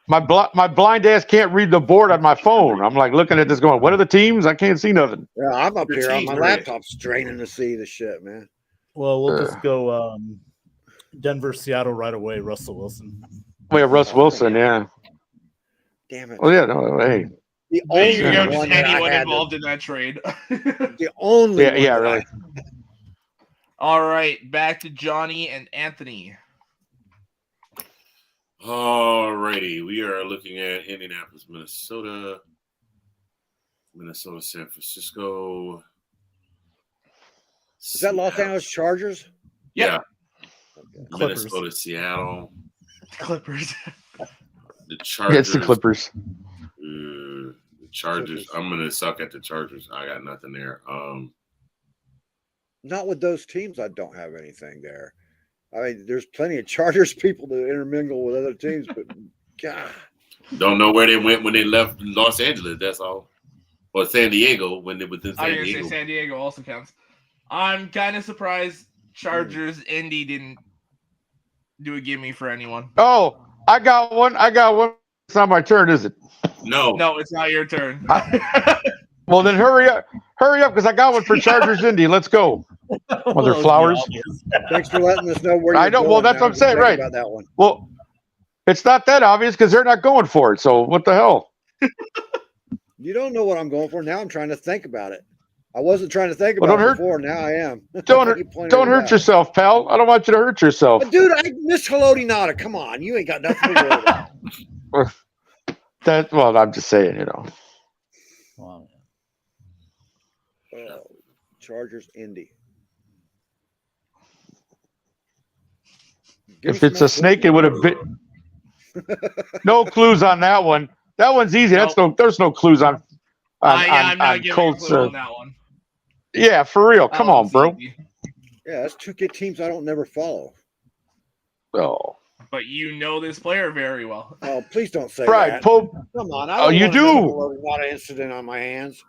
My blind ass can't read the board on my phone. I'm like looking at this going, what are the teams? I can't see nothing. Yeah, I'm up The here on team, my right? laptop straining to see the shit, man. Well, we'll just go Denver, Seattle right away. Russell Wilson. Oh, yeah, Russ Wilson, yeah. Damn it. Oh, yeah, no, hey. The There you only go. one Just that I anyone had involved in that trade. the only one Yeah, that really. All right, back to Johnny and Anthony. Alrighty, we are looking at Indianapolis, Minnesota, San Francisco. Is that Los Angeles Chargers? Yeah. Yep. Clippers. Minnesota, Seattle, Clippers. the Yeah, Chargers. it's the Clippers. The Chargers. I'm gonna suck at the Chargers. I got nothing there. Not with those teams. I don't have anything there. I mean, there's plenty of Chargers people to intermingle with other teams, but God, Don't know where they went when they left Los Angeles. That's all. Or San Diego when they was in I San was gonna Diego. say San Diego also counts. I'm kind of surprised Chargers Indy didn't do a gimme for anyone. Oh, I got one. It's not my turn, is it? No. No, it's not your turn. Well, then hurry up, because I got one for Chargers Indy. Let's go. Mother flowers. thanks for letting us know where I you're know. going. Well, that's Now what I'm saying, think right? About that one. Well, it's not that obvious because they're not going for it. So what the hell? You don't know what I'm going for. Now I'm trying to think about it. I wasn't trying to think Well, about don't it hurt- before. Now I am. Don't You pointed don't it hurt out. yourself, pal. I don't want you to hurt yourself. But dude, I missed Haloti Nada. Come on, you ain't got nothing to worry about. Well, I'm just saying, you know. Wow. Chargers, Indy. If it's a snake, it would have been. No clues on that one. That one's easy. There's no clues on I'm not giving Colts. a clue on that one. Yeah, for real. Come on, bro. Yeah, that's two good teams I don't never follow. Oh, But you know this player very well. Oh, please don't say right, that. Pope. Come on. I Oh, don't you want do? another Haloti Nada incident on my hands.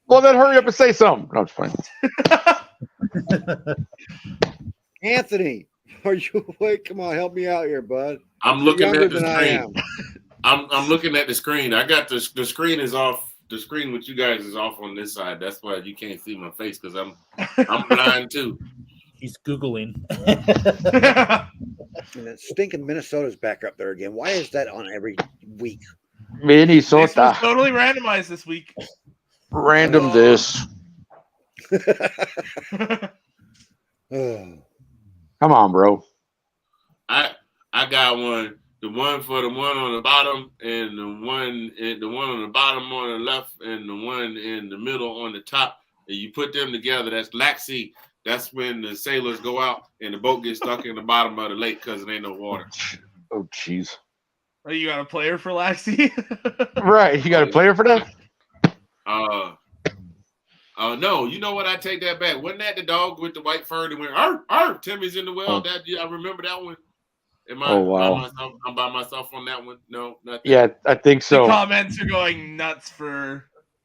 Well, then hurry up and say something. No, it's fine. Anthony, are you awake? Come on, help me out here, bud. I'm You're looking younger at the than I screen. am. I'm looking at the screen. I got the screen is off. The screen with you guys is off on this side. That's why you can't see my face because I'm blind too. He's Googling. And then stinking Minnesota's back up there again. Why is that on every week? This was Minnesota. totally randomized this week. Random this. Oh. Come on, bro. I got one. The one for the one on the bottom, and the one on the bottom on the left, and the one in the middle on the top. And you put them together. That's Laxey. That's when the sailors go out and the boat gets stuck in the bottom of the lake because there ain't no water. Oh, jeez. Oh, you got a player for Laxey? Right. You got a player for that? No, you know what? I take that back. Wasn't that the dog with the white fur that went, arr, arr, Timmy's in the well? Oh. I remember that one. Am I Oh, wow. by myself? I'm by myself on that one? No, nothing. Yeah, I think The so. comments are going nuts for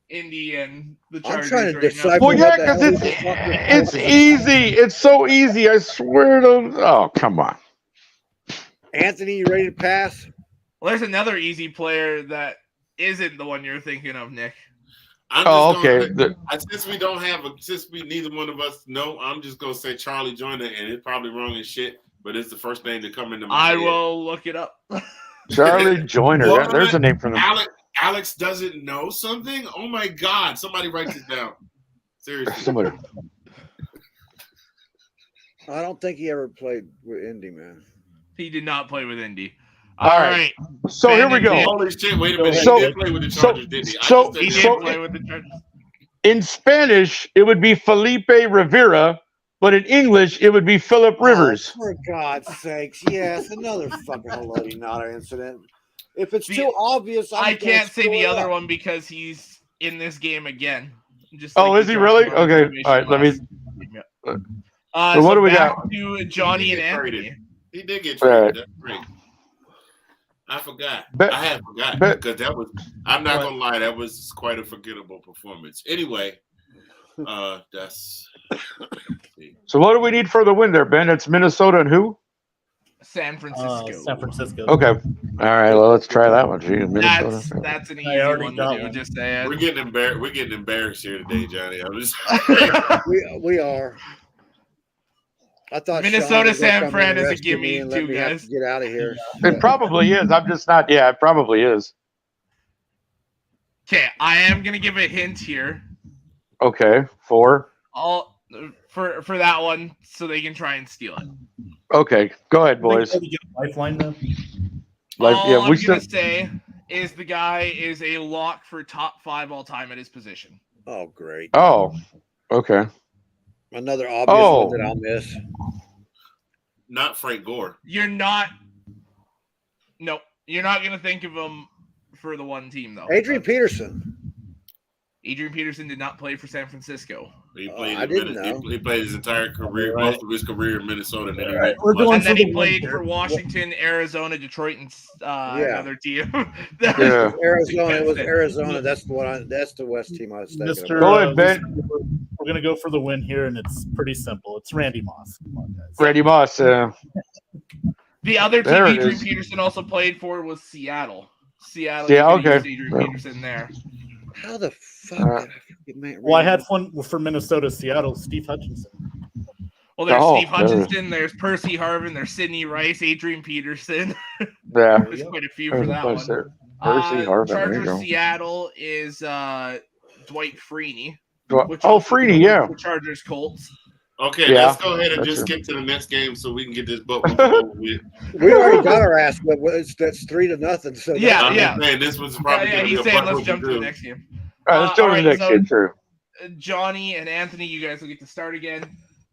Indy and the I'm Chargers trying to right now. decipher. Well, yeah, what the because hell it's this fucking it's is. easy. It's so easy. I swear to. Oh, come on. Anthony, you ready to pass? Well, there's another easy player that isn't the one you're thinking of, Nick. I'm Oh, just okay. gonna, since we neither one of us know, I'm just gonna say Charlie Joyner, and it's probably wrong as shit, but it's the first name to come into my I head. will look it up. Charlie Joyner. What? There's a name for them. Alex doesn't know something? Oh my God! Somebody write this down. Seriously. Somebody. I don't think he ever played with Indy, man. He did not play with Indy. All All right. right. So here we go. Holy shit! Wait a minute. So- He did play with the Chargers, didn't he? He did So- play with the Chargers. In Spanish, it would be Felipe Rivera, but in English, it would be Philip Rivers. Oh, for God's sakes, yes, another fucking Haloti Nada incident. If it's The- too obvious, I I'm can't say gonna the screw it other up. one because he's in this game again. Just Oh, like is the he really? Josh Okay. Rosen All right. Let me. situation. So what do we back got? to Johnny He and did get Anthony. traded. He did get All traded. right. That's great. I forgot. Bet- I had forgotten bet- because that was. I'm not What? gonna lie. That was quite a forgettable performance. Anyway, that's. So what do we need for the win there, Ben? It's Minnesota and who? San Francisco. San Francisco. Okay. All right. Well, let's try that one. Gee, Minnesota. That's an I easy already one got to do. one. Just saying. We're getting embarrassed. We're getting embarrassed here today, Johnny. I'm just. We are. I thought Minnesota Sean San was gonna come Fran and is a rescue me gimme and let too, me have guys. to get out of here. It probably is. I'm just not. Yeah, it probably is. Okay, I am gonna give a hint here. Okay. 4. All for that one, so they can try and steal it. Okay. Go ahead, boys. Think we get a lifeline though. All I'm gonna say is the guy is a lock for top 5 all time at his position. Oh, great. Oh. Okay. Another obvious one that I'll miss. Not Frank Gore. You're not gonna think of him for the one team though. Adrian Peterson. Adrian Peterson did not play for San Francisco. He played. I didn't know. He played his entire career, Right. most of his career in Minnesota. And then he All right, went. we're going And then for he the played win for here. Washington, Arizona, Detroit, and another team. Yeah. Arizona. It was Arizona. That's the one. That's the West team I was thinking Mr. Go about. ahead, Ben. We're gonna go for the win here, and it's pretty simple. It's Randy Moss. Come on, guys. Randy Moss. The other team There it Adrian is. Peterson also played for was Seattle. Yeah, you could've okay. used Adrian Peterson there. How the fuck did I forget man? Well, I had fun for Minnesota, Seattle. Steve Hutchinson. Well, there's Oh, Steve Hutchinson, there's Percy Harvin, there's Sidney Rice, Adrian Peterson. Yeah. There's quite a few for There's a that bunch one. there. Percy Harvin. There you Chargers go. Seattle is Dwight Freeney. Freeney, yeah. The Chargers Colts. Okay, Yeah, let's go ahead and that's just true. skip to the next game so we can get this boat over with. We already got our ass, but that's 3-0. So Yeah, I'm yeah. just saying this was probably Yeah, gonna be he's a saying butt let's jump to the whooping next game. All right, let's go to the alright, next so- game. True. Johnny and Anthony, you guys will get to start again.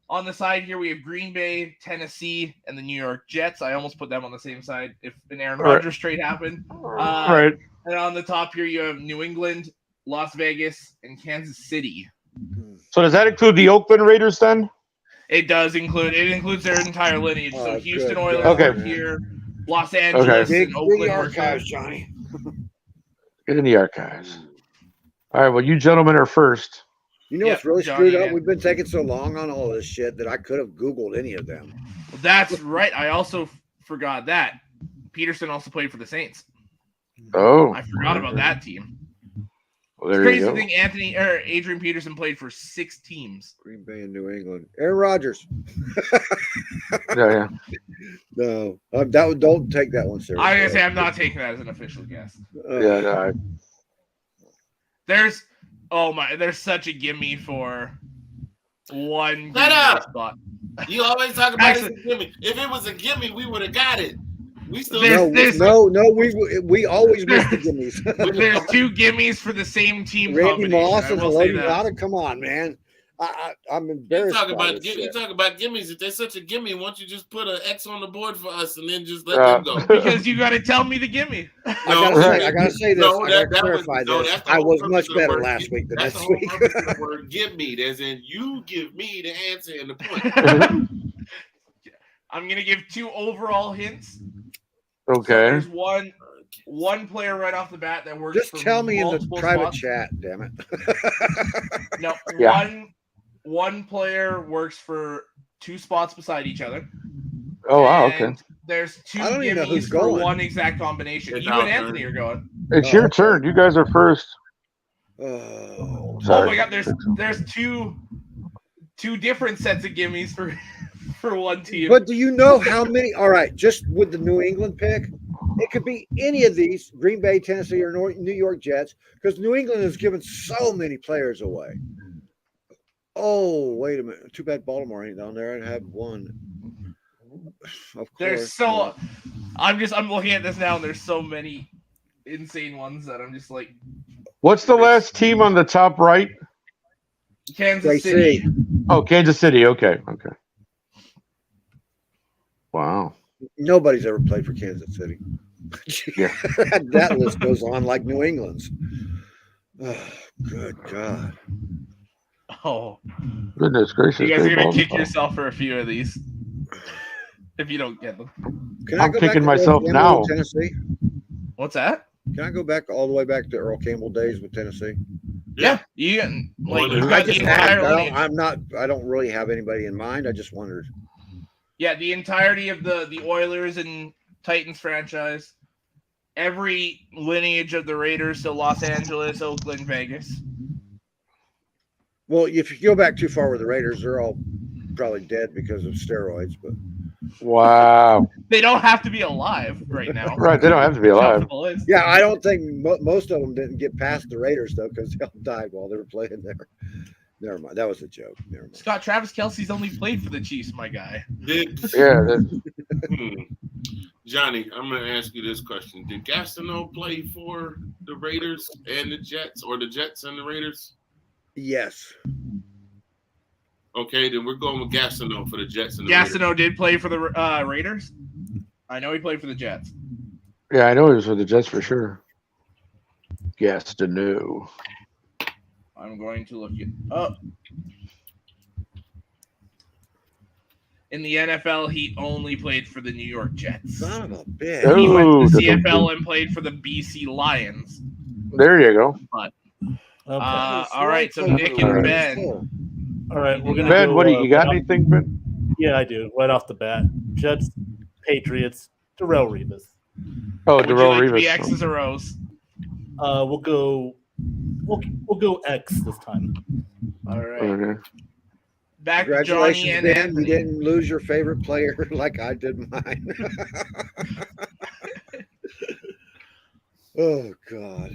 On the side here, we have Green Bay, Tennessee, and the New York Jets. I almost put them on the same side if an Aaron Right. Rodgers trade happened. Right. And on the top here, you have New England, Las Vegas, and Kansas City. So does that include the Oakland Raiders then? It includes their entire lineage. So Oh, Houston good Oilers God, work man. here, Los Angeles Big, and Oakland big work here. archives, Johnny. Get in the archives. All right. Well, you gentlemen are first. You know Yeah, what's really Johnny, screwed up? yeah. We've been taking so long on all this shit that I could have Googled any of them. That's right. I also forgot that. Peterson also played for the Saints. Oh. I forgot about that team. Well, It's there crazy you to go. think Adrian Peterson played for 6 teams. Green Bay and New England. Aaron Rodgers. Yeah. No, don't take that one seriously. I was gonna say I'm not taking that as an official guess. Yeah. No, There's such a gimme for one Green Shut Bay up! spot. You always talk about Actually- it's a gimme. If it was a gimme, we would have got it. We still No, we always miss the gimmies. There's 2 gimmies for the same team. Randy combination, Moss I and will say Haloti that. Ngata. Come on, man. I'm You embarrassed. talk by about this you shit. talk about gimmies. If they're such a gimme, why don't you just put an X on the board for us and then just let them go? Because you got to tell me the gimme. I gotta say this. No, I gotta that was- clarify no, this. that's the I whole was purpose much of the better word last give- week than that's this the whole week. purpose of the word give me, as in you give me the answer and the point. I'm gonna give 2 overall hints. So okay. there's one player right off the bat that works. Just for tell me in the multiple private spots. chat, damn it. No, Yeah. one player works for 2 spots beside each other. Oh wow. Okay. And there's 2 I don't even know gimmies who's for going. one exact combination. It's You our and turn. Anthony are going. It's Oh, your okay. turn. You guys are first. Oh, Oh my God! There's two different sets of gimmies for one team. but do you know how many? All right, just with the New England pick, it could be any of these: Green Bay, Tennessee, or New York Jets, because New England has given so many players away. Oh, wait a minute! Too bad Baltimore ain't down there. I'd have one. Of There's course. I'm looking at this now, and there's so many insane ones that I'm just like What's the last team on the top right? Kansas City. Oh, Kansas City. Okay. Okay. Wow. Nobody's ever played for Kansas City. Yeah. That list goes on like New England's. Oh, good God. Oh, Goodness gracious. you guys are Dave gonna kick Baldwin. yourself for a few of these if you don't get them. Can I'm go back kicking to myself Earl Campbell now. with Tennessee? What's that? Can I go back all the way back to Earl Campbell days with Tennessee? Yeah, you can, like Well, you've I got the just entire asked. lineage. I don't really have anybody in mind. I just wondered. Yeah, the entirety of the Oilers and Titans franchise. Every lineage of the Raiders to Los Angeles, Oakland, Vegas. Well, if you go back too far with the Raiders, they're all probably dead because of steroids. But Wow. They don't have to be alive right now. Right, they don't have to be alive. yeah, I don't think most of them didn't get past the Raiders though, because they all died while they were playing there. Never mind, that was a joke. Never mind. Scott, Travis Kelce's only played for the Chiefs, my guy. Johnny, I'm going to ask you this question. Did Gastineau play for the Raiders and the Jets, or the Jets and the Raiders? Yes. Okay, then we're going with Gastineau for the Jets and the Gastineau did play for the Raiders? I know he played for the Jets. Yeah, I know he was for the Jets for sure. Gastineau. I'm going to look it up. In the NFL, he only played for the New York Jets. Son of a bitch. He went to the CFL and played for the BC Lions. There you go. But, Okay. all right, so Nick and Ben. All right, we're gonna. Ben, go, what do you got? Anything, Ben? Yeah, I do. Right off the bat, Jets, Patriots, Darrell Revis. Oh, Would you Darrell like to be Revis. X's or O's? We'll go X this time. All right. Okay. Back to Johnny Congratulations, and Ben. Anthony. You didn't lose your favorite player like I did mine. Oh God,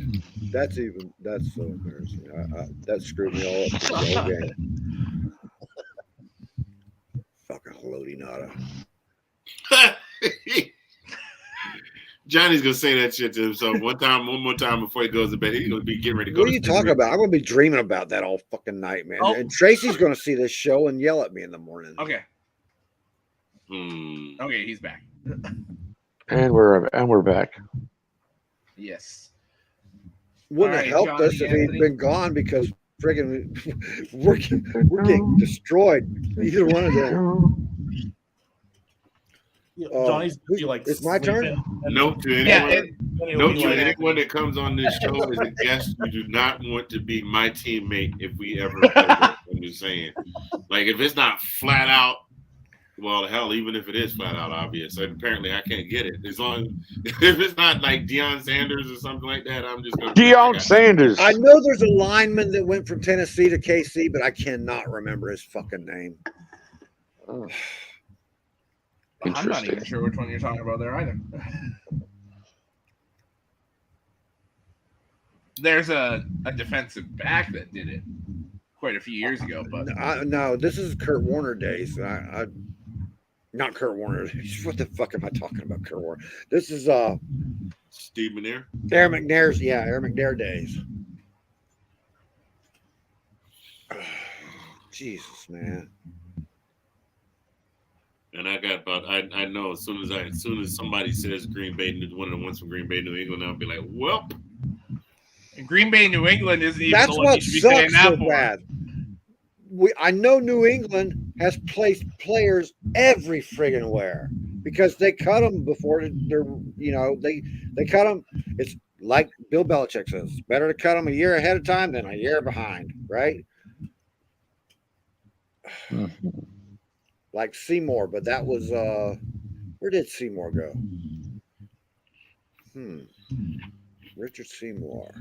that's so embarrassing. That screwed me all up for the whole game. Fucking haloti nada. Johnny's going to say that shit to himself one more time before he goes to bed. He's going to be getting ready to go What to are you sleep. talking about? I'm gonna be dreaming about that all fucking night, man. Oh. And Tracy's gonna see this show and yell at me in the morning. Okay. Hmm. Okay, he's back. And we're back. Yes. Wouldn't All have right, helped Johnny, us if Anthony. he'd been gone, because friggin' we're getting destroyed. Either one of them. Johnny's like. It's my turn? sleeping. Note to Yeah, anyone, it, note to anyone that comes on this show as a guest, you do not want to be my teammate if we ever play. I'm just saying. Like, if it's not flat out, well, hell, even if it is flat out obvious, and apparently I can't get it. As long if it's not like Deion Sanders or something like that, I'm just going to Deion Sanders. I know there's a lineman that went from Tennessee to KC, but I cannot remember his fucking name. Oh. I'm not even sure which one you're talking about there either. There's a defensive back that did it quite a few years ago, but No, this is Kurt Warner days. Not Kurt Warner. What the fuck am I talking about, Kurt Warner? This is Steve McNair. Aaron McNair's, Aaron McNair days. Jesus, man. And I got about I know as soon as somebody says Green Bay, one of the ones from Green Bay, New England, I'll be like, well. And Green Bay, New England isn't even That's the one what you should be saying sucks that so for. bad. I know New England has placed players every friggin' where, because they cut them before they're, they cut them. It's like Bill Belichick says, it's better to cut them a year ahead of time than a year behind, right? Mm-hmm. Like Seymour, but that was where did Seymour go? Richard Seymour.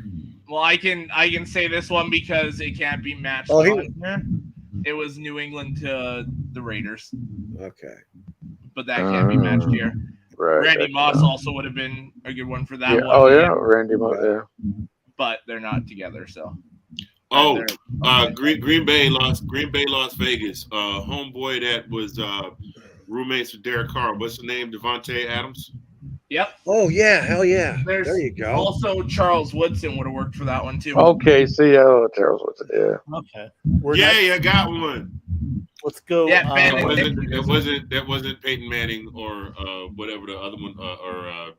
Well, I can say this one because it can't be matched. Oh, it was New England to the Raiders, Okay. but that can't be matched here. Right. Randy Moss also would have been a good one for that Yeah. one. Oh yeah, Randy Moss. Yeah. But they're not together, so. Oh, Green Bay, Las Vegas. Homeboy that was roommates with Derek Carr. What's the name? Devontae Adams. Yep. Oh yeah, hell yeah. There's There you go. Also, Charles Woodson would have worked for that one too. Okay. See, Charles Woodson. Yeah. Okay. I got one. Let's go. Yeah, Ben, That wasn't Peyton Manning or whatever the other one or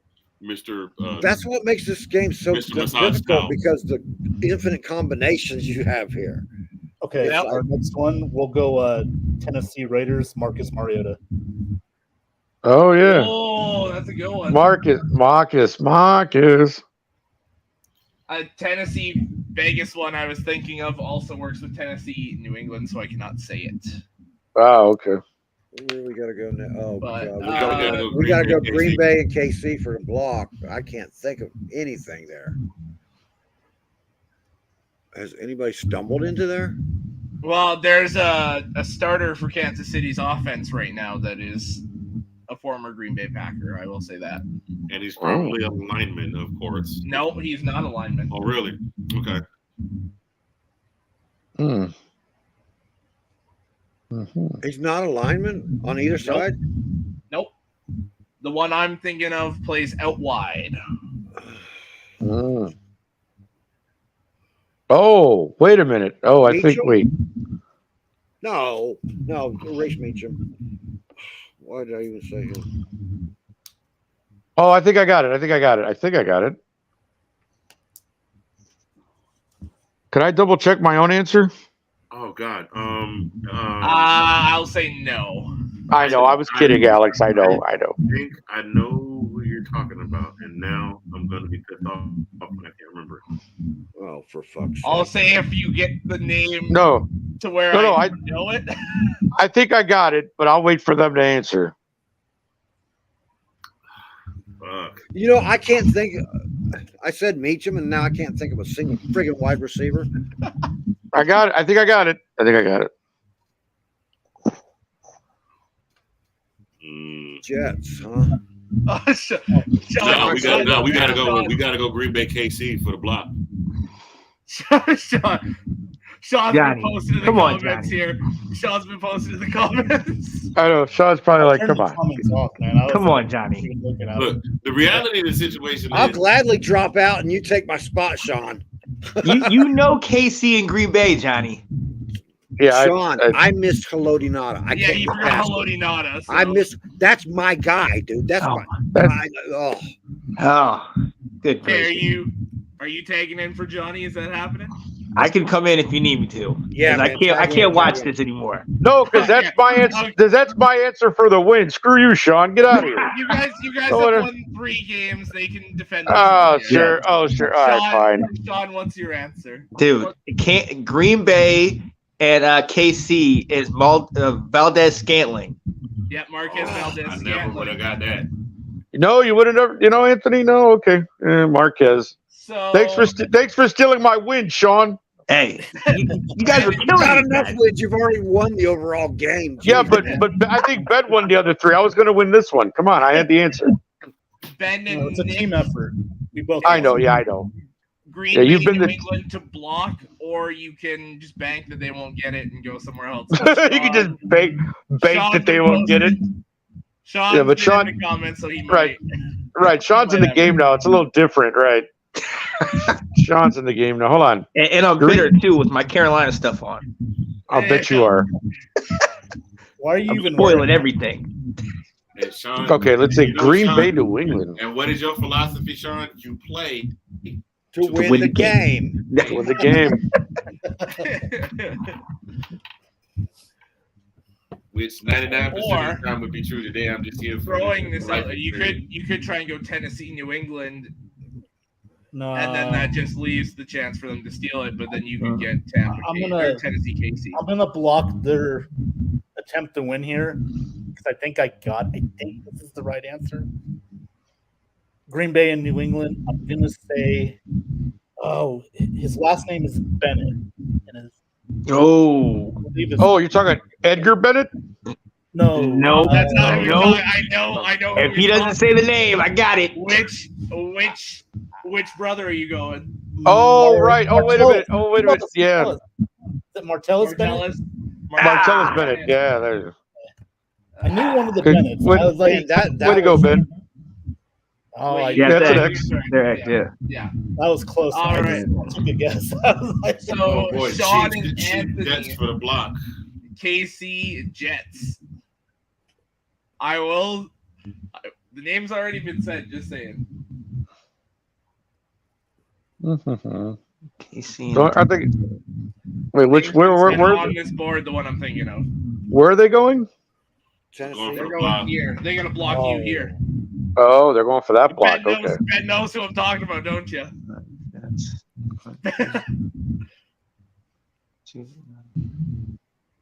Mr. That's what makes this game so Mr. Massage difficult, style. because the infinite combinations you have here. Okay. Yep. Our next one, we'll go Tennessee Raiders. Marcus Mariota. Oh yeah. Oh, that's a good one. Marcus. Tennessee Vegas one I was thinking of also works with Tennessee New England, so I cannot say it. Oh, okay. Where do we got to go now? Oh, But, God. We got to go Green Bay and KC for the block. I can't think of anything there. Has anybody stumbled into there? Well, there's a starter for Kansas City's offense right now that is a former Green Bay Packer. I will say that. And he's probably a lineman, of course. No, he's not a lineman. Oh, really? Okay. He's not a lineman on either side? Nope. The one I'm thinking of plays out wide. Oh, wait a minute. Oh, I think, wait. No, erase Meacham. Why did I even say him? Oh, I think I got it. Can I double check my own answer? Oh God. I'll say no. I know. I was kidding, Alex. I know. I think I know who you're talking about, and now I'm gonna be pissed off when I can't remember it. Oh, for fuck's sake! I'll say if you get the name. No. To where I know it. I think I got it, but I'll wait for them to answer. Fuck. You know, I can't think. I said Meacham, and now I can't think of a single friggin' wide receiver. I got it. I think I got it. Jets, huh? No, we gotta go Green Bay KC for the block. Sean's been posted in the comments here. Sean's been posted in the comments. I know. Sean's probably like, come on. Come on, Johnny. Look, the reality of the situation I'll gladly drop out and you take my spot, Sean. you know KC and Green Bay, Johnny. Yeah, Sean, I missed Haloti Nada. You forgot Haloti Nada. So. I missed. That's my guy, dude. That's good. Okay, are you tagging in for Johnny? Is that happening? I can come in if you need me to. Yeah, man, I can't watch this anymore. No, because that's my answer. That's my answer for the win. Screw you, Sean. Get out of here. You guys have won 3 games. They can defend. Oh, sure. Oh, sure. All right, fine. Sean, what's your answer, dude? Green Bay and KC is Valdez Scantling. Yeah, Marquez Valdez. I never would have got that. No, you would have never. You know, Anthony. No, okay. Marquez. So thanks for stealing my win, Sean. Hey, you guys are killing got enough wins. You've already won the overall game. Yeah, but I think Ben won the other 3. I was going to win this one. Come on, I had the answer. Ben and it's a Nick, team effort. We both. I know. Yeah, I know. Green Bay, New England to block, or you can just bank that they won't get it and go somewhere else. You can just bank that they won't get it. Sean, yeah, but Sean in the comments, so he might. Right. Sean's in the game now. It's a little different, right? Sean's in the game now. Hold on. And I'm bitter too with my Carolina stuff on. I'll bet you are. Why are you even spoiling everything? Hey, Sean, okay, let's say Green Bay, New England. And what is your philosophy, Sean? You play to win the game. To win the game. Which 99% of the time would be true today. I'm just here throwing this out. You could try and go Tennessee, New England. No. And then that just leaves the chance for them to steal it, but then you can get Tennessee KC. I'm gonna block their attempt to win here because I think this is the right answer. Green Bay and New England. I'm gonna say, his last name is Bennett. And you're talking Edgar Bennett? No, that's not. I know. If he doesn't say the name, I got it. Which brother are you going? Oh, right. Oh, wait a minute. Yeah. Is it Martellus Bennett? Martellus Bennett. Yeah, there you go. I knew one of the Bennetts. I was like, way to go, Ben. Oh, that's an X. Yeah. That was close. All right. I took a guess. I was like, Sean and Anthony. Jets for the block. KC Jets. I will. The name's already been said. Just saying. KC. I think. Wait, where on this board? The one I'm thinking of. Where are they going? Tennessee. They're going here. They're gonna block you here. Oh, they're going for that block. Ben knows who I'm talking about, don't you?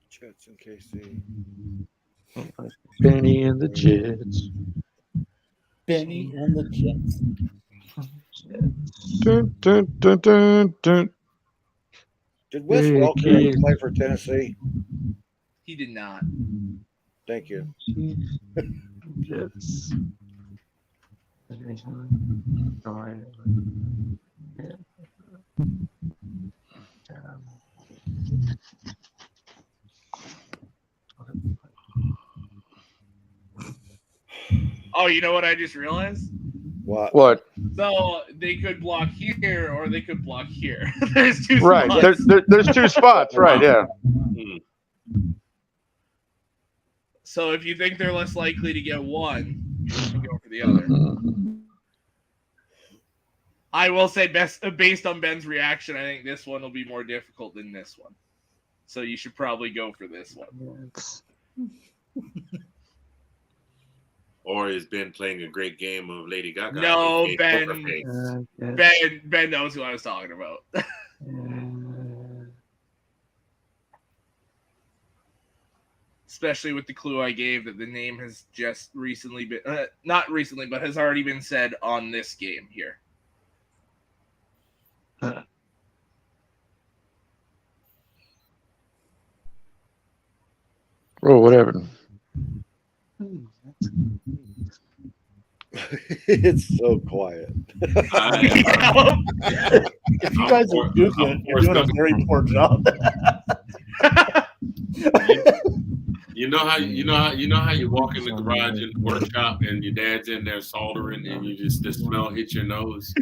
Jets and KC. Benny and the Jets. Benny and the Jets. Dun, dun, dun, dun, dun. Did Wes Welker ever play for Tennessee? He did not. Thank you. Jets. Oh, you know what I just realized? What? So they could block here or they could block here. There's two Right. spots. There's two spots. Right. Yeah. So if you think they're less likely to get one, you can go for the other. I will say, based on Ben's reaction, I think this one will be more difficult than this one. So you should probably go for this one. Or is Ben playing a great game of Lady Gaga? No, Ben knows who I was talking about. Especially with the clue I gave that the name has just recently been, not recently, but has already been said on this game here. Oh, whatever. It's so quiet. If you guys are Googling, you're doing a very poor job. You know how you walk in the garage in the workshop and your dad's in there soldering and you just the smell hits your nose.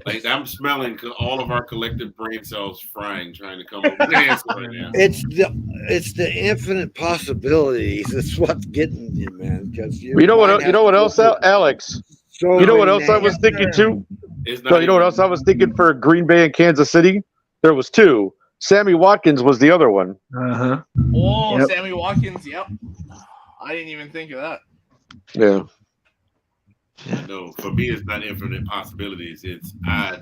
Like I'm smelling all of our collective brain cells frying, trying to come up with an answer right now. It's the infinite possibilities. That's what's getting you, man. Because you know what else, Alex? So you know what else I was thinking too? No, you know what else I was thinking for Green Bay and Kansas City? There was two. Sammy Watkins was the other one. Oh, yep. Sammy Watkins. Yep. I didn't even think of that. Yeah. No, for me, it's not infinite possibilities. It's I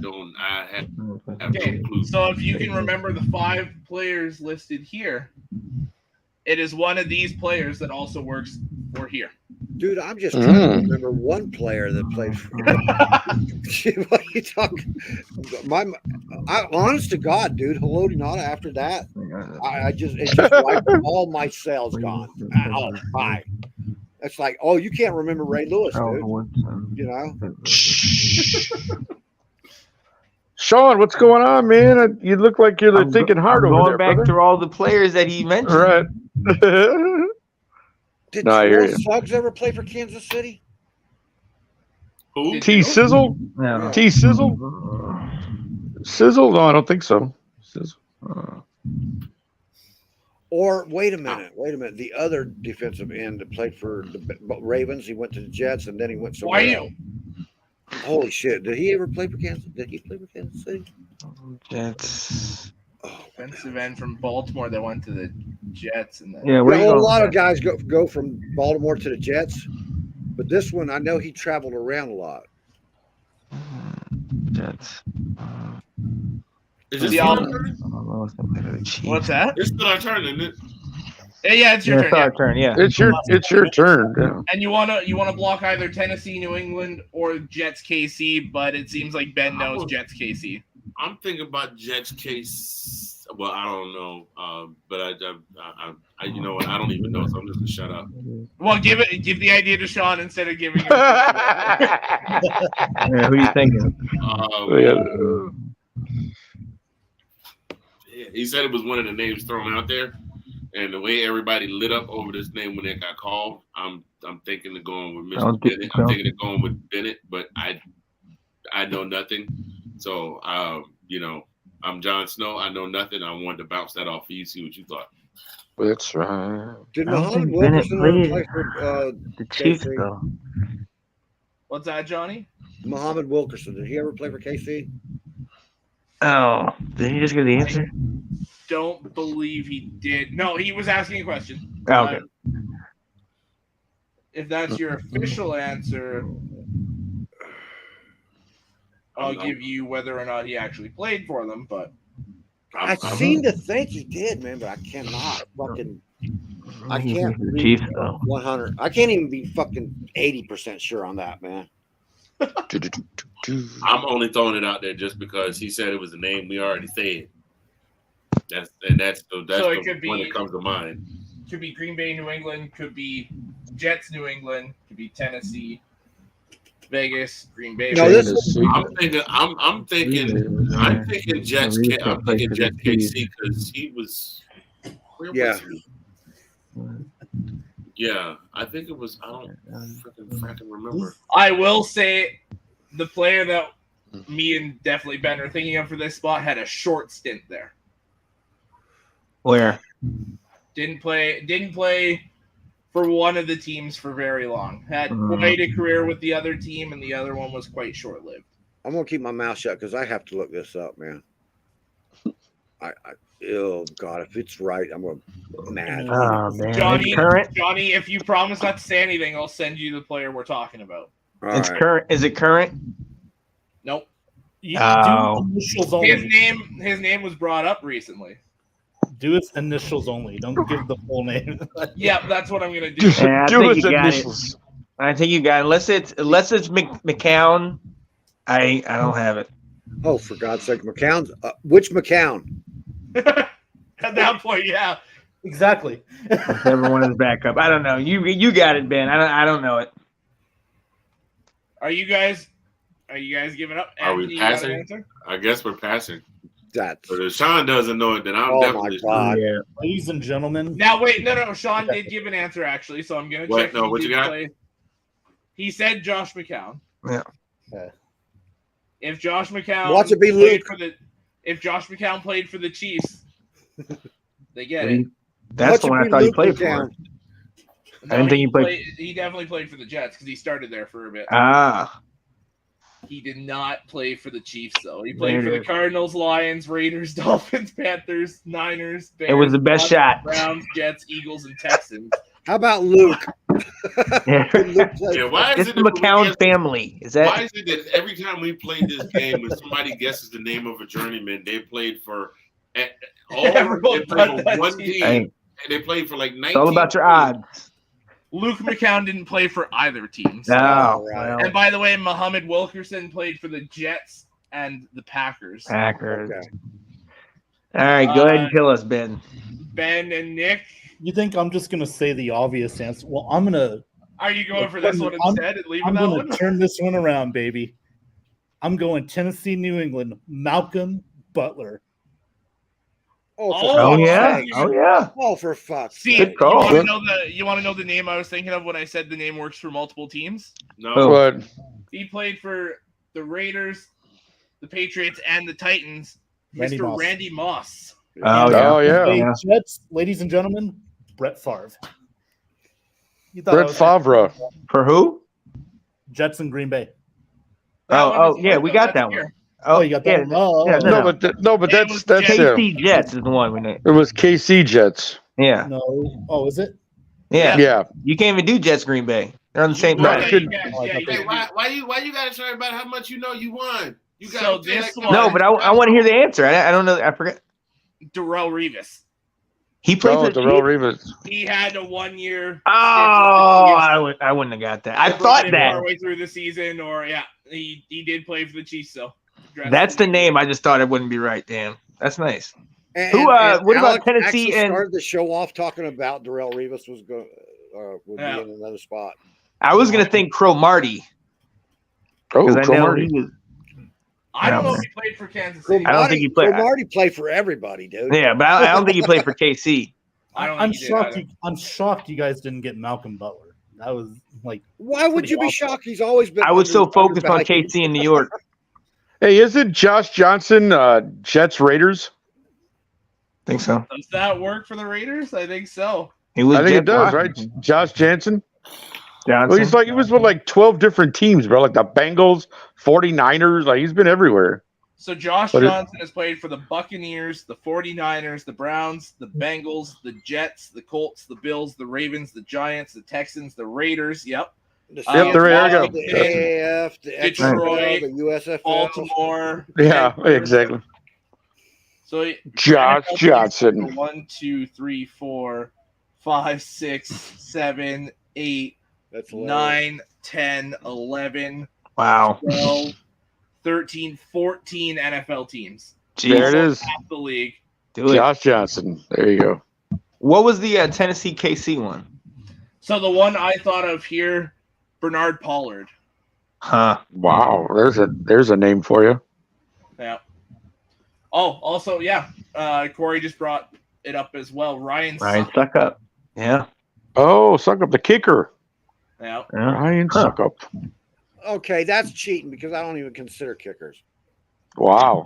have no clue. So if you can remember the 5 players listed here, it is one of these players that also works for here. Dude, I'm just trying to remember one player that played for what are you talking? Honest to God, dude, hello Nada. After that, it just like all my cells gone. Oh, bye. It's like, oh, you can't remember Ray Lewis, dude. You know. Sean, what's going on, man? You look like you're thinking hard over there. Going back through all the players that he mentioned. Right. Did Terrell Suggs ever play for Kansas City? Who? T Sizzle? No. T Sizzle? Sizzle? No, I don't think so. Sizzle. Or wait a minute. The other defensive end that played for the Ravens, he went to the Jets and then he went somewhere else. Holy shit! Did he ever play for Kansas? Did he play for Kansas City? Jets. Defensive end from Baltimore that went to the Jets, and then a lot of guys go from Baltimore to the Jets, but this one I know he traveled around a lot. Jets. Is this our turn? What's that? It's still our turn, isn't it? Yeah, it's your turn. Our turn. Yeah, it's your turn. Yeah. And you wanna block either Tennessee, New England, or Jets KC, but it seems like Ben knows Jets KC. I'm thinking about Jets KC. Well, I don't know, but I you know what? I don't even know, so I'm just gonna shut up. Well, give the idea to Sean instead of giving. Who are you thinking? He said it was one of the names thrown out there, and the way everybody lit up over this name when it got called, I'm thinking of going with Mr. Bennett. I'm thinking of going with Bennett, but I know nothing. So I'm Jon Snow. I know nothing. I wanted to bounce that off for you, see what you thought. That's right. Did Muhammad Wilkerson play for the Chiefs though? What's that, Johnny? Muhammad Wilkerson. Did he ever play for KC? Oh, did he just give the answer? Don't believe he did. No, he was asking a question. Oh, okay. If that's your official answer, I'll give you whether or not he actually played for them. But I seem to think he did, man, but I cannot fucking. I can't The be Chiefs, though. 100. I can't even be fucking 80% sure on that, man. I'm only throwing it out there just because he said it was a name we already said. That's So it the could one be- that comes to mind. Could be Green Bay, New England. Could be Jets, New England. Could be Tennessee, Vegas, Green Bay. No, Vegas. this I'm thinking Jets. I'm thinking Jets KC because he was. Where was he? Yeah, I think it was. I don't freaking remember. I will say the player that me and definitely Ben are thinking of for this spot had a short stint there. Where? Didn't play for one of the teams for very long. Had quite a career with the other team, and the other one was quite short-lived. I'm gonna keep my mouth shut because I have to look this up, man. Oh God, if it's right, I'm gonna mad. Oh man, Johnny, it's current. Johnny, if you promise not to say anything, I'll send you the player we're talking about. All It's right. current. Is it current? Nope. Oh. Do initials only. His name was brought up recently. Do its initials only. Don't give the full name. Yeah, that's what I'm gonna do. Yeah, I Do think his you got initials. it. I think you got it. Unless it's McCown. I don't have it. Oh, for God's sake, McCown's which McCown? At that point, yeah. Exactly. Everyone is back up. I don't know. You got it, Ben. I don't know it. Are you guys giving up? Are we Anthony, you got an passing? answer? I guess we're passing. That's But if Sean doesn't know it, then I'm oh my definitely. God. Yeah. Ladies and gentlemen, Now wait, no. Sean did give an answer actually, so I'm gonna What? check. No, if what he you did got? play. He said Josh McCown. Yeah. Okay. If Josh McCown Watch it be played Luke. if Josh McCown played for the Chiefs, they get it. That's Watch the it one I be thought he Luke played McCown. I No, didn't think he played. He definitely played for the Jets because he started there for a bit. Ah. He did not play for the Chiefs though. He played There for it the is. Cardinals, Lions, Raiders, Dolphins, Panthers, Niners, Bears, It was the best Bucs, shot. Browns, Jets, Eagles, and Texans. How about Luke? Yeah. Luke played Yeah, why is It's it the that when we McCown guess- family. Is Why that? is it that every time we play this game, when somebody guesses the name of a journeyman, they played for Everyone they played but for that one team. team, Hey, and they played for like 19. it's all about your odds. Luke McCown didn't play for either team. So. No. All right. Well, And by the way, Muhammad Wilkerson played for the Jets and the Packers. Packers. Okay. All right, go ahead and kill us, Ben. Ben and Nick, you think I'm just gonna say the obvious answer? Well, I'm gonna are you going for this one instead and leaving I'm that gonna one? turn this one around, baby. I'm going Tennessee, New England. Malcolm Butler. Oh, Oh, for Oh fuck's yeah. sake. Oh yeah. Oh, for fuck's See, sake. Good call. you want to know the name I was thinking of when I said the name works for multiple teams? No, Oh. But He played for the Raiders, the Patriots, and the Titans. Randy Mr. Moss. Randy Moss. Oh yeah. oh yeah, Hey, Yeah. Jets, ladies and gentlemen, Brett Favre. You thought I Brett was- Favre. For who? Jets and Green Bay. That one Oh is yeah, here, we though. got That's that one. here. Oh, you got that? Yeah, Oh, yeah, No, no. but It was that's KC Jets is the one we know. it was KC Jets. Yeah. no. Oh, is it? Yeah. Yeah, You can't even do Jets Green Bay. They're on the same No, time. it Yeah, should- you can- Oh, I yeah, thought you they- Hey, can do- why you gotta try about how much you know you won? You got So this one- No, but I want to hear the answer. I don't know. I forget. Darrell Revis. He played oh, for the Darrell Chiefs? Rivas. He had a 1 year. Oh, I wouldn't have got that. I thought that. Partway through the season, or yeah, he did play for the Chiefs. So That's the name. I just thought it wouldn't be right. Damn, that's nice. And, Who, what about Alex Tennessee actually and- started the show off talking about Darrell Revis would Yeah. be in another spot. I was gonna think Crow Marty Oh, because I know Cromartie. he was. I don't know Yeah. if he played for Kansas City. I don't think he played- Marty played for everybody, dude. Yeah, but I don't think he played for KC. I don't I'm think he did shocked. either. I'm shocked you guys didn't get Malcolm Butler. That was like Why would you be Pretty shocked? He's always been. I was so focused on undervalued. KC in New York. Hey, isn't Josh Johnson Jets Raiders? Think so. Does that work for the Raiders? I think so. He was I think it Jet does, right? Washington. Josh Jansen. Johnson. Well, he was with like 12 different teams, bro. Like the Bengals, 49ers. Like he's been everywhere. So Josh But it- Johnson has played for the Buccaneers, the 49ers, the Browns, the Bengals, the Jets, the Colts, the Bills, the Ravens, the Giants, the Texans, the Raiders. Yep. The Yep, there you go. The AAF, the Detroit, XFL, the USFL. Baltimore. Yeah, Denver. exactly. So Josh NFL Johnson. 1, 2, 3, 4, 5, 6, 7, 8, That's 9, 10, 11, Wow. 12, 13, 14 NFL teams. There it Jeez. is. Half the league. Do it. Josh Johnson. There you go. What was the Tennessee KC one? So the one I thought of here, Bernard Pollard. Huh. Wow. There's a name for you. Yeah. Oh, also, yeah. Corey just brought it up as well. Ryan Suck up. Yeah. Oh, suck up the kicker. Yeah. Ryan Huh. suck up. Okay, that's cheating because I don't even consider kickers. Wow.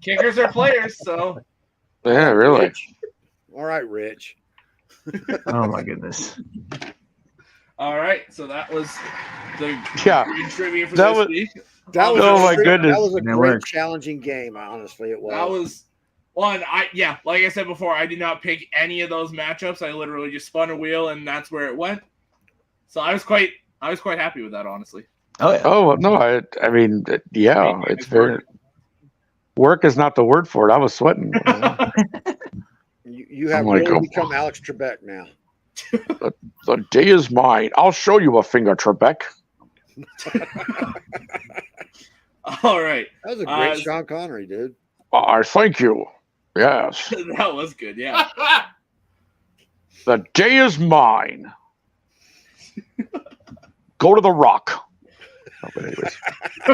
Kickers are players, so Yeah, really. Rich. All right, Rich. Oh my goodness. all right. So that was the Yeah. green trivia for That this was- week. That was Oh, my great- goodness. That was a That great, works. challenging game. Honestly, it was. That was one. Like I said before, I did not pick any of those matchups. I literally just spun a wheel, and that's where it went. So I was quite happy with that, honestly. Oh yeah. Oh no, I mean, yeah, it's very. Work is not the word for it. I was sweating. You have I'm like, really oh. become Alex Trebek now. The day is mine. I'll show you a finger, Trebek. All right. That was a great Sean Connery, dude. I thank you. Yes. That was good. Yeah. The day is mine. Go to the Rock. Oh, but anyways. I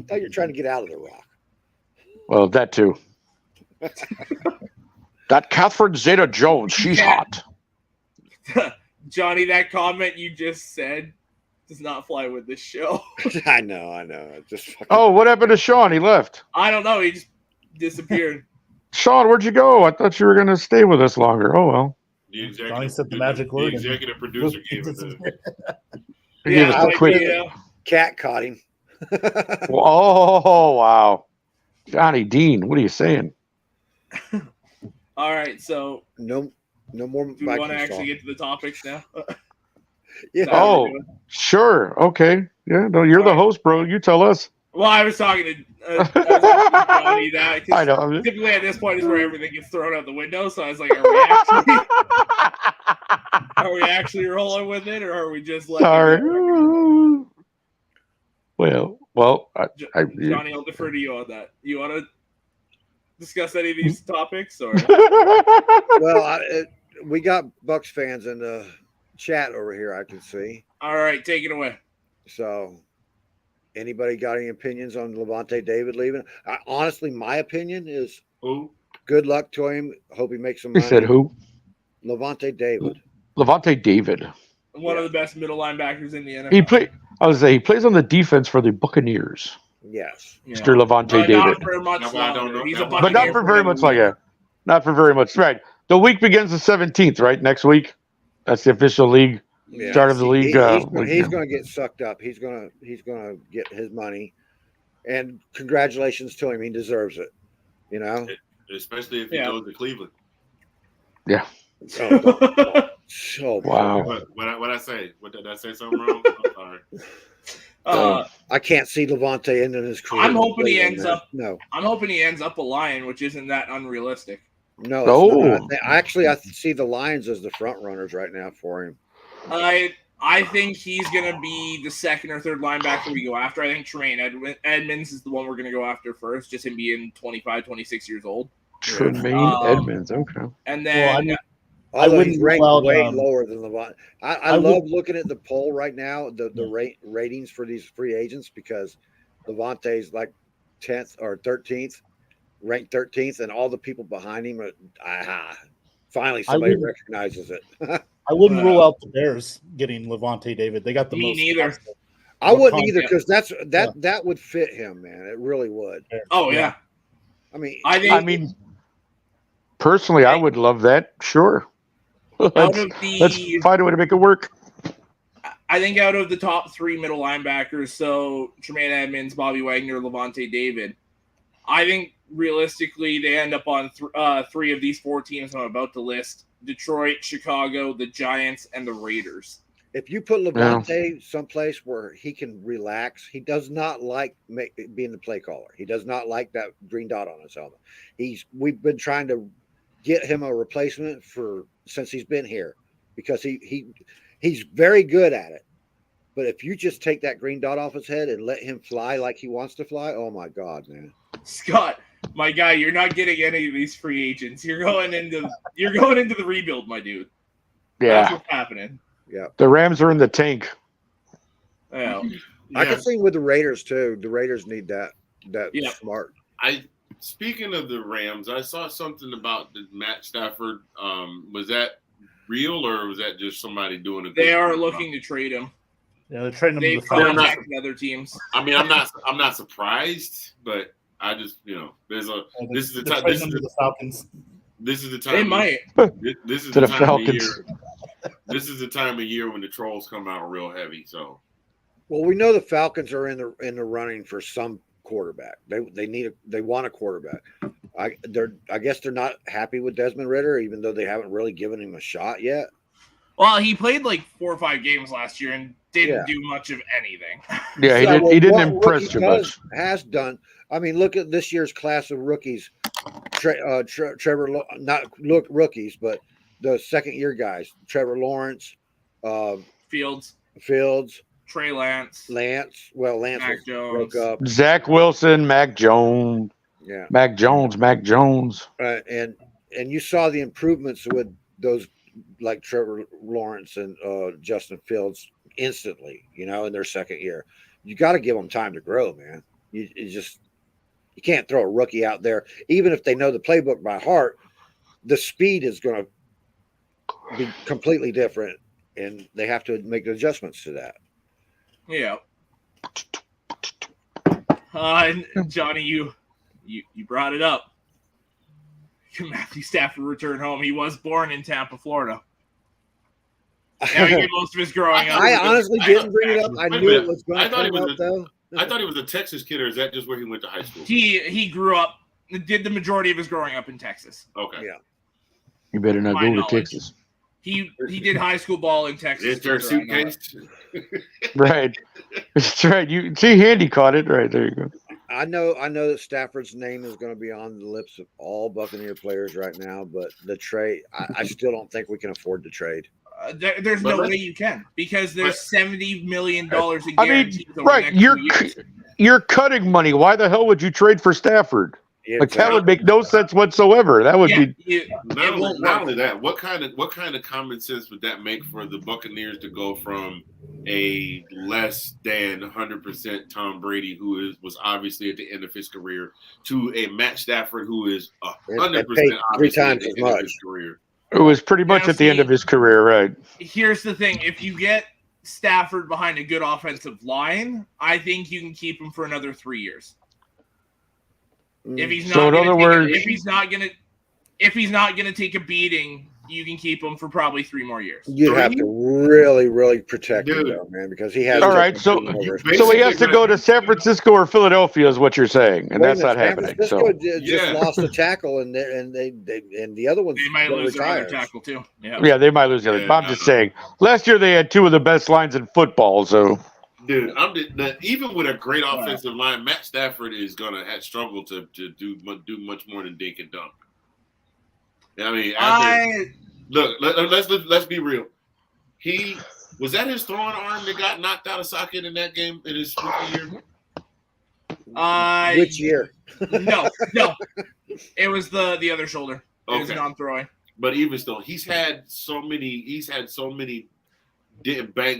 thought you were trying to get out of the Rock. Well, that too. That Catherine Zeta-Jones, she's Yeah. hot. Johnny, that comment you just said does not fly with this show. I know. It just fucking... Oh, what happened to Sean? He left. I don't know. He just disappeared. Sean, where'd you go? I thought you were going to stay with us longer. Oh, well. Johnny said the magic word. The executive producer gave it to He gave us the like, quick. Cat caught him. Oh, wow. Johnny Dean, what are you saying? All right. So No more. do we want to actually get to the topics now? Yeah. Oh, sure. Okay. Yeah, no, you're the host, bro. You tell us. Well, I was talking to Johnny that. 'cause I know. Typically, at this point is where everything gets thrown out the window. So I was like, are we actually rolling with it, or are we just letting Sorry. it go? Well, Johnny, I'll defer to you on that. You want to discuss any of these topics, or? Well, we got Bucs fans in the chat over here. I can see. All right, take it away. So, anybody got any opinions on Levante David leaving? Honestly, my opinion is who? Good luck to him. Hope he makes some He money. said who? Levante David. Levante David. One of the best middle linebackers in the NFL. He plays on the defense for the Buccaneers. Yes. Yeah. Mr. Levante David. Not for much No, but I don't longer. know. He's a But But not Buccaneer for very another much like week. that. Not for very much. Right. The week begins the 17th, right? Next week. That's the official league Yeah. start of the league. He's going to get sucked up. He's going to get his money. And congratulations to him. He deserves it. You know. Especially if he goes to Cleveland. Yeah. So Wow. What I say? What did I say? Something wrong? I'm sorry. I can't see Levante ending his career. I'm hoping he ends there. up. No. I'm hoping he ends up a Lion, which isn't that unrealistic. No. Oh. It's not. I see the Lions as the front runners right now for him. I think he's going to be the second or third linebacker we go after. I think Tremaine Edmonds is the one we're going to go after first, just him being 25, 26 years old. Tremaine Edmonds. Okay. And then Although he's ranked allow, way lower than Levante. I love looking at the poll right now, the ratings for these free agents, because Levante's like 10th or 13th, ranked 13th, and all the people behind him are finally somebody recognizes it. I wouldn't rule out the Bears getting Levante David. They got the most. neither. I wouldn't either, because that would fit him, man. It really would. Oh yeah. I mean, personally, I would love that. Sure. Let's find a way to make it work. I think out of the top three middle linebackers, so Tremaine Edmonds, Bobby Wagner, Levante David, I think realistically they end up on three of these four teams I'm about to list: Detroit, Chicago, the Giants, and the Raiders. if you put Levante someplace where he can relax, he does not like being the play caller. He does not like that green dot on his helmet. We've been trying to get him a replacement since he's been here. because he's very good at it. But if you just take that green dot off his head and let him fly like he wants to fly, oh my God, man. Scott, my guy, you're not getting any of these free agents. You're going into the rebuild, my dude. Yeah. That's what's happening. Yeah. The Rams are in the tank. Well, I can see with the Raiders too. The Raiders need that smart. Speaking of the Rams, I saw something about the Matt Stafford. Was that real or was that just somebody doing it? They are looking to trade him. Yeah, they're trading him They've to the Falcons. contacted other teams. I mean, I'm not surprised, but I just this is the time. This is the Falcons. This is the time. They might. This is To the the time Falcons. of year. This is the time of year when the trolls come out real heavy. So, Well, we know the Falcons are in the running for some quarterback. They want a quarterback. I guess they're not happy with Desmond Ridder, even though they haven't really given him a shot yet. Well, he played like 4 or 5 games last year and didn't do much of anything. Yeah, he didn't impress too much. Has done. I mean, look at this year's class of rookies. Trevor, not look rookies, but the second-year guys. Trevor Lawrence, Fields, Trey Lance. Well, Lance Mac Jones. broke up. Zach Wilson, Mac Jones. Yeah. Mac Jones. And you saw the improvements with those like Trevor Lawrence and Justin Fields instantly, in their second year. You got to give them time to grow, man. You can't throw a rookie out there, even if they know the playbook by heart. The speed is going to be completely different, and they have to make adjustments to that. Yeah. Johnny, you brought it up. Matthew Stafford returned home. He was born in Tampa, Florida. Now he did most of his growing up. I honestly didn't bring it up. I knew it was going to come up, though. I thought he was a Texas kid, or is that just where he went to high school? He grew up, did the majority of his growing up in Texas. Okay. Yeah. You better not My go to knowledge. Texas. He did high school ball in Texas. Is there a suitcase? Right. That's right. You see, Handy caught it. Right, there you go. I know that Stafford's name is going to be on the lips of all Buccaneer players right now, but the trade, I still don't think we can afford to trade. There's no way you can, because there's $70 million in guarantees. I mean, over right? the next 2 years. You're cutting money. Why the hell would you trade for Stafford? Yeah, Like that would make no sense whatsoever. That would be Not only that, what kind of common sense would that make for the Buccaneers to go from a less than 100% Tom Brady, who was obviously at the end of his career, to a Matt Stafford who is 100% three times as much. his career? It was pretty much at the end of his career, right? Here's the thing: if you get Stafford behind a good offensive line, I think you can keep him for another 3 years. If he's not, So in other words, if he's not gonna take a beating, you can keep him for probably 3 more years. You have to really, really protect him, though, man, because he has. all right. So he has to go to San Francisco or Philadelphia, is what you're saying, and that's not happening. So just lost a tackle, and the other ones They might lose their other tackle too. yeah, they might lose the other. But I'm just saying, last year they had 2 of the best lines in football. So. Dude, even with a great offensive line, Matt Stafford is gonna struggle to do much more than dink and dunk. I mean, look, let's be real. He was that his throwing arm that got knocked out of socket in that game in his rookie year. Which year? No, it was the other shoulder. It was non-throwing. But even still, he's had so many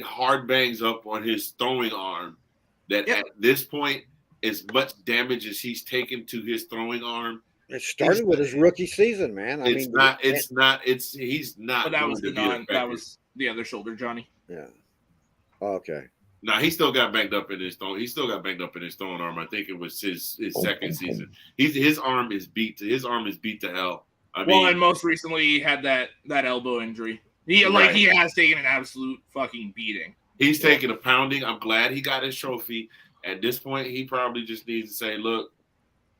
hard bangs up on his throwing arm that at this point, as much damage as he's taken to his throwing arm, it started with his rookie season, man. He's not. But that was the other shoulder, Johnny. Yeah. Okay. No, he still got banged up in his throwing. He still got banged up in his throwing arm. I think it was his second season. His arm is beat to hell. And most recently he had that elbow injury. He has taken an absolute fucking beating. He's taking a pounding. I'm glad he got his trophy. At this point, he probably just needs to say, "Look,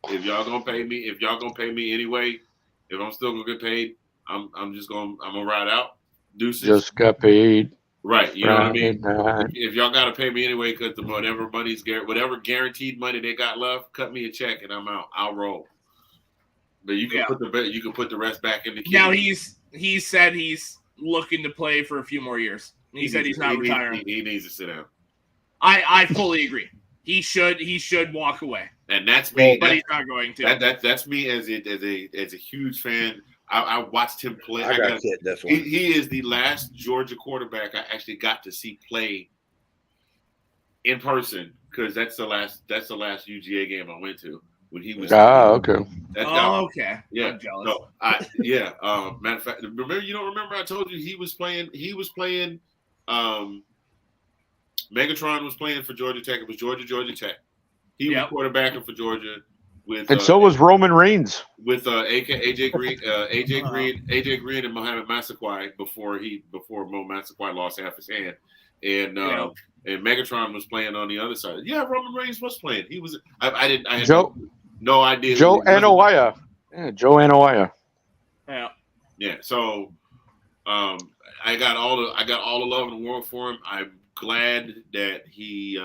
if y'all gonna pay me anyway, if I'm still gonna get paid, I'm gonna ride out. Deuces. Just got paid. Right, you know what I mean? If y'all gotta pay me anyway, because whatever guaranteed money they got left, cut me a check and I'm out. I'll roll. But you can put the rest back in the key. Now he said he's looking to play for a few more years. He said he's not retiring. He needs to sit down. I fully agree. He should walk away. And that's me. But he's not going to. That's me as a huge fan. I watched him play. I got to hit this one. He is the last Georgia quarterback I actually got to see play in person, because that's the last UGA game I went to when he was. Okay. Okay. Yeah. I'm jealous. So matter of fact, remember I told you he was playing. Megatron was playing for Georgia Tech. It was Georgia Tech. He was quarterbacking for Georgia with, and so was Roman Reigns with AJ Green and Mohamed Massaquoi before Mo Massaquoi lost half his hand, and Megatron was playing on the other side. Yeah, Roman Reigns was playing. He was. I had no idea. Joe Anoaia. Yeah, Joe Anoaia. Yeah. Yeah. So, I got all the love in the world for him. I'm glad that he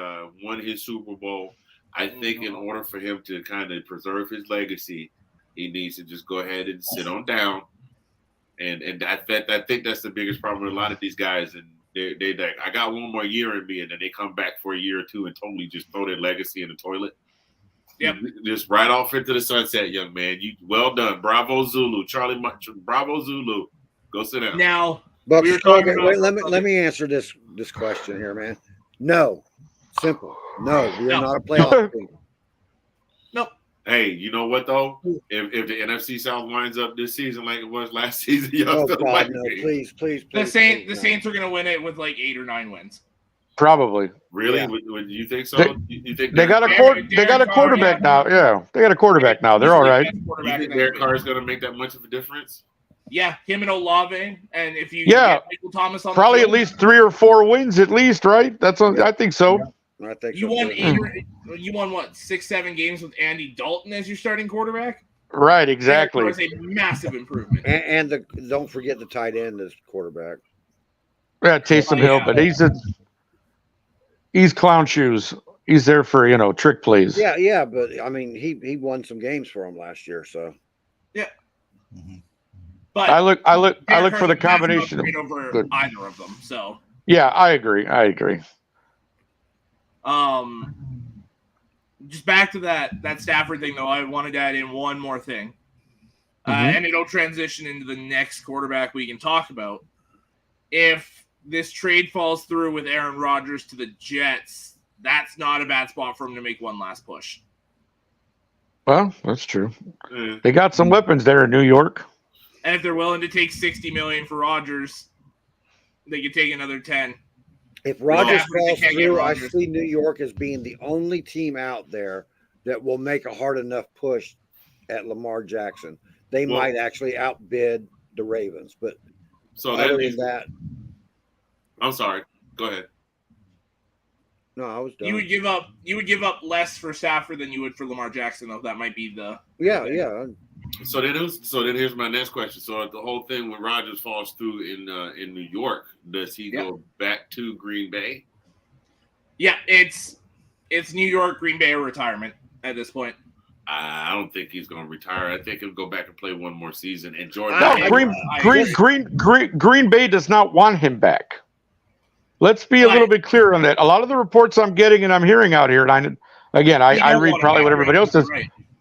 won his Super Bowl. I think in order for him to kind of preserve his legacy, he needs to just go ahead and sit on down. And I think that's the biggest problem with a lot of these guys. And they I got one more year in me, and then they come back for a year or two and totally just throw their legacy in the toilet. Yep. Just right off into the sunset, young man. You well done. Bravo Zulu. Bravo Zulu. Go sit down. Now, But let me answer this question here, man. No. Simple. No, we are not a playoff team. Nope. Hey, you know what though? If the NFC South winds up this season like it was last season, please. The Saints are going to win it with like 8 or 9 wins. Probably. Really? Yeah. Would you think so? You think they got a quarterback now? Yeah, they got a quarterback now. They're all right. You think Derek Carr is going to make that much of a difference? Yeah, him and Olave, and if you get Michael Thomas on probably the field, at least 3 or 4 wins at least, right? I think so. I think you won you won what 6-7 games with Andy Dalton as your starting quarterback. Right, exactly. That was a massive improvement. And don't forget the tight end as quarterback. Yeah, Taysom Hill, but he's clown shoes. He's there for trick plays. Yeah, but I mean he won some games for him last year, so yeah. But I look for the combination over either of them. So yeah, I agree. Just back to that Stafford thing though. I wanted to add in one more thing, and it'll transition into the next quarterback we can talk about. If this trade falls through with Aaron Rodgers to the Jets, that's not a bad spot for him to make one last push. Well, that's true. They got some weapons there in New York. And if they're willing to take $60 million for Rodgers, they could take another 10. If Rodgers falls through, I see New York as being the only team out there that will make a hard enough push at Lamar Jackson. They might actually outbid the Ravens, but other than that, I'm sorry. Go ahead. No, I was done. You would give up less for Stafford than you would for Lamar Jackson, though. That might be the So then here's my next question. So if the whole thing when Rodgers falls through in New York, does he go back to Green Bay? Yeah, it's New York, Green Bay, or retirement at this point. I don't think he's going to retire. I think he'll go back and play one more season. And Jordan, Green Bay does not want him back. Let's be a little bit clear on that. A lot of the reports I'm getting and I'm hearing out here, and I read probably what everybody else says,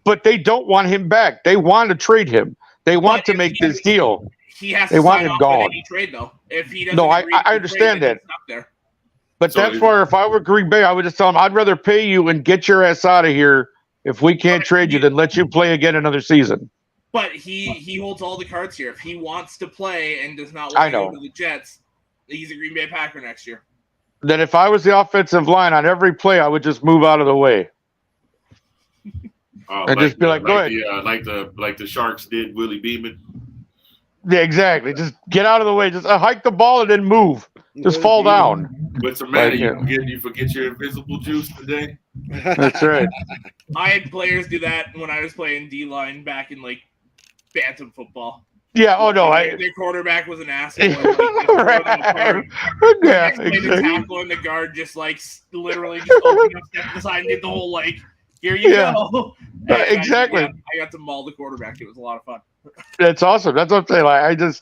but they don't want him back. They want to trade him. They want to make this deal. He has they to want sign him off gone. with any trade, though. If he doesn't, I understand that. But that's why if I were Green Bay, I would just tell him, I'd rather pay you and get your ass out of here if we can't trade you than let you play again another season. But he holds all the cards here. If he wants to play and does not want to go to the Jets, he's a Green Bay Packer next year. Then if I was the offensive line on every play, I would just move out of the way. And just be like, go ahead. Like the Sharks did Willie Beeman. Yeah, exactly. Just get out of the way. Just hike the ball and then move. Just fall down. What's the matter? You forget your invisible juice today? That's right. I had players do that when I was playing D-line back in like bantam football. Yeah. Oh no. Their quarterback was an asshole. Right. Yeah. Exactly. The tackle and the guard just like literally just opened up, stepped aside, and did the whole like, here you go. Exactly. I got to maul the quarterback. It was a lot of fun. That's awesome. That's what I'm saying.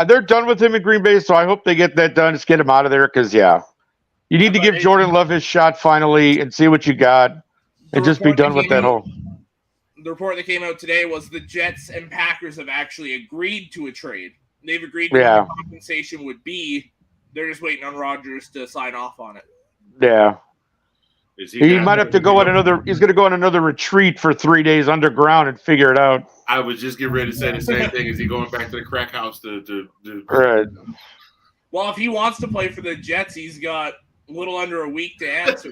They're done with him in Green Bay, so I hope they get that done. Just get him out of there because, you need to give Jordan Love his shot finally and see what you got and just be done with that whole. The report that came out today was the Jets and Packers have actually agreed to a trade. They've agreed to what the compensation would be. They're just waiting on Rodgers to sign off on it. Yeah. He might have to go on another. He's going to go on another retreat for 3 days underground and figure it out. I was just getting ready to say the same thing. Is he going back to the crack house to Right. Well, if he wants to play for the Jets, he's got a little under a week to answer.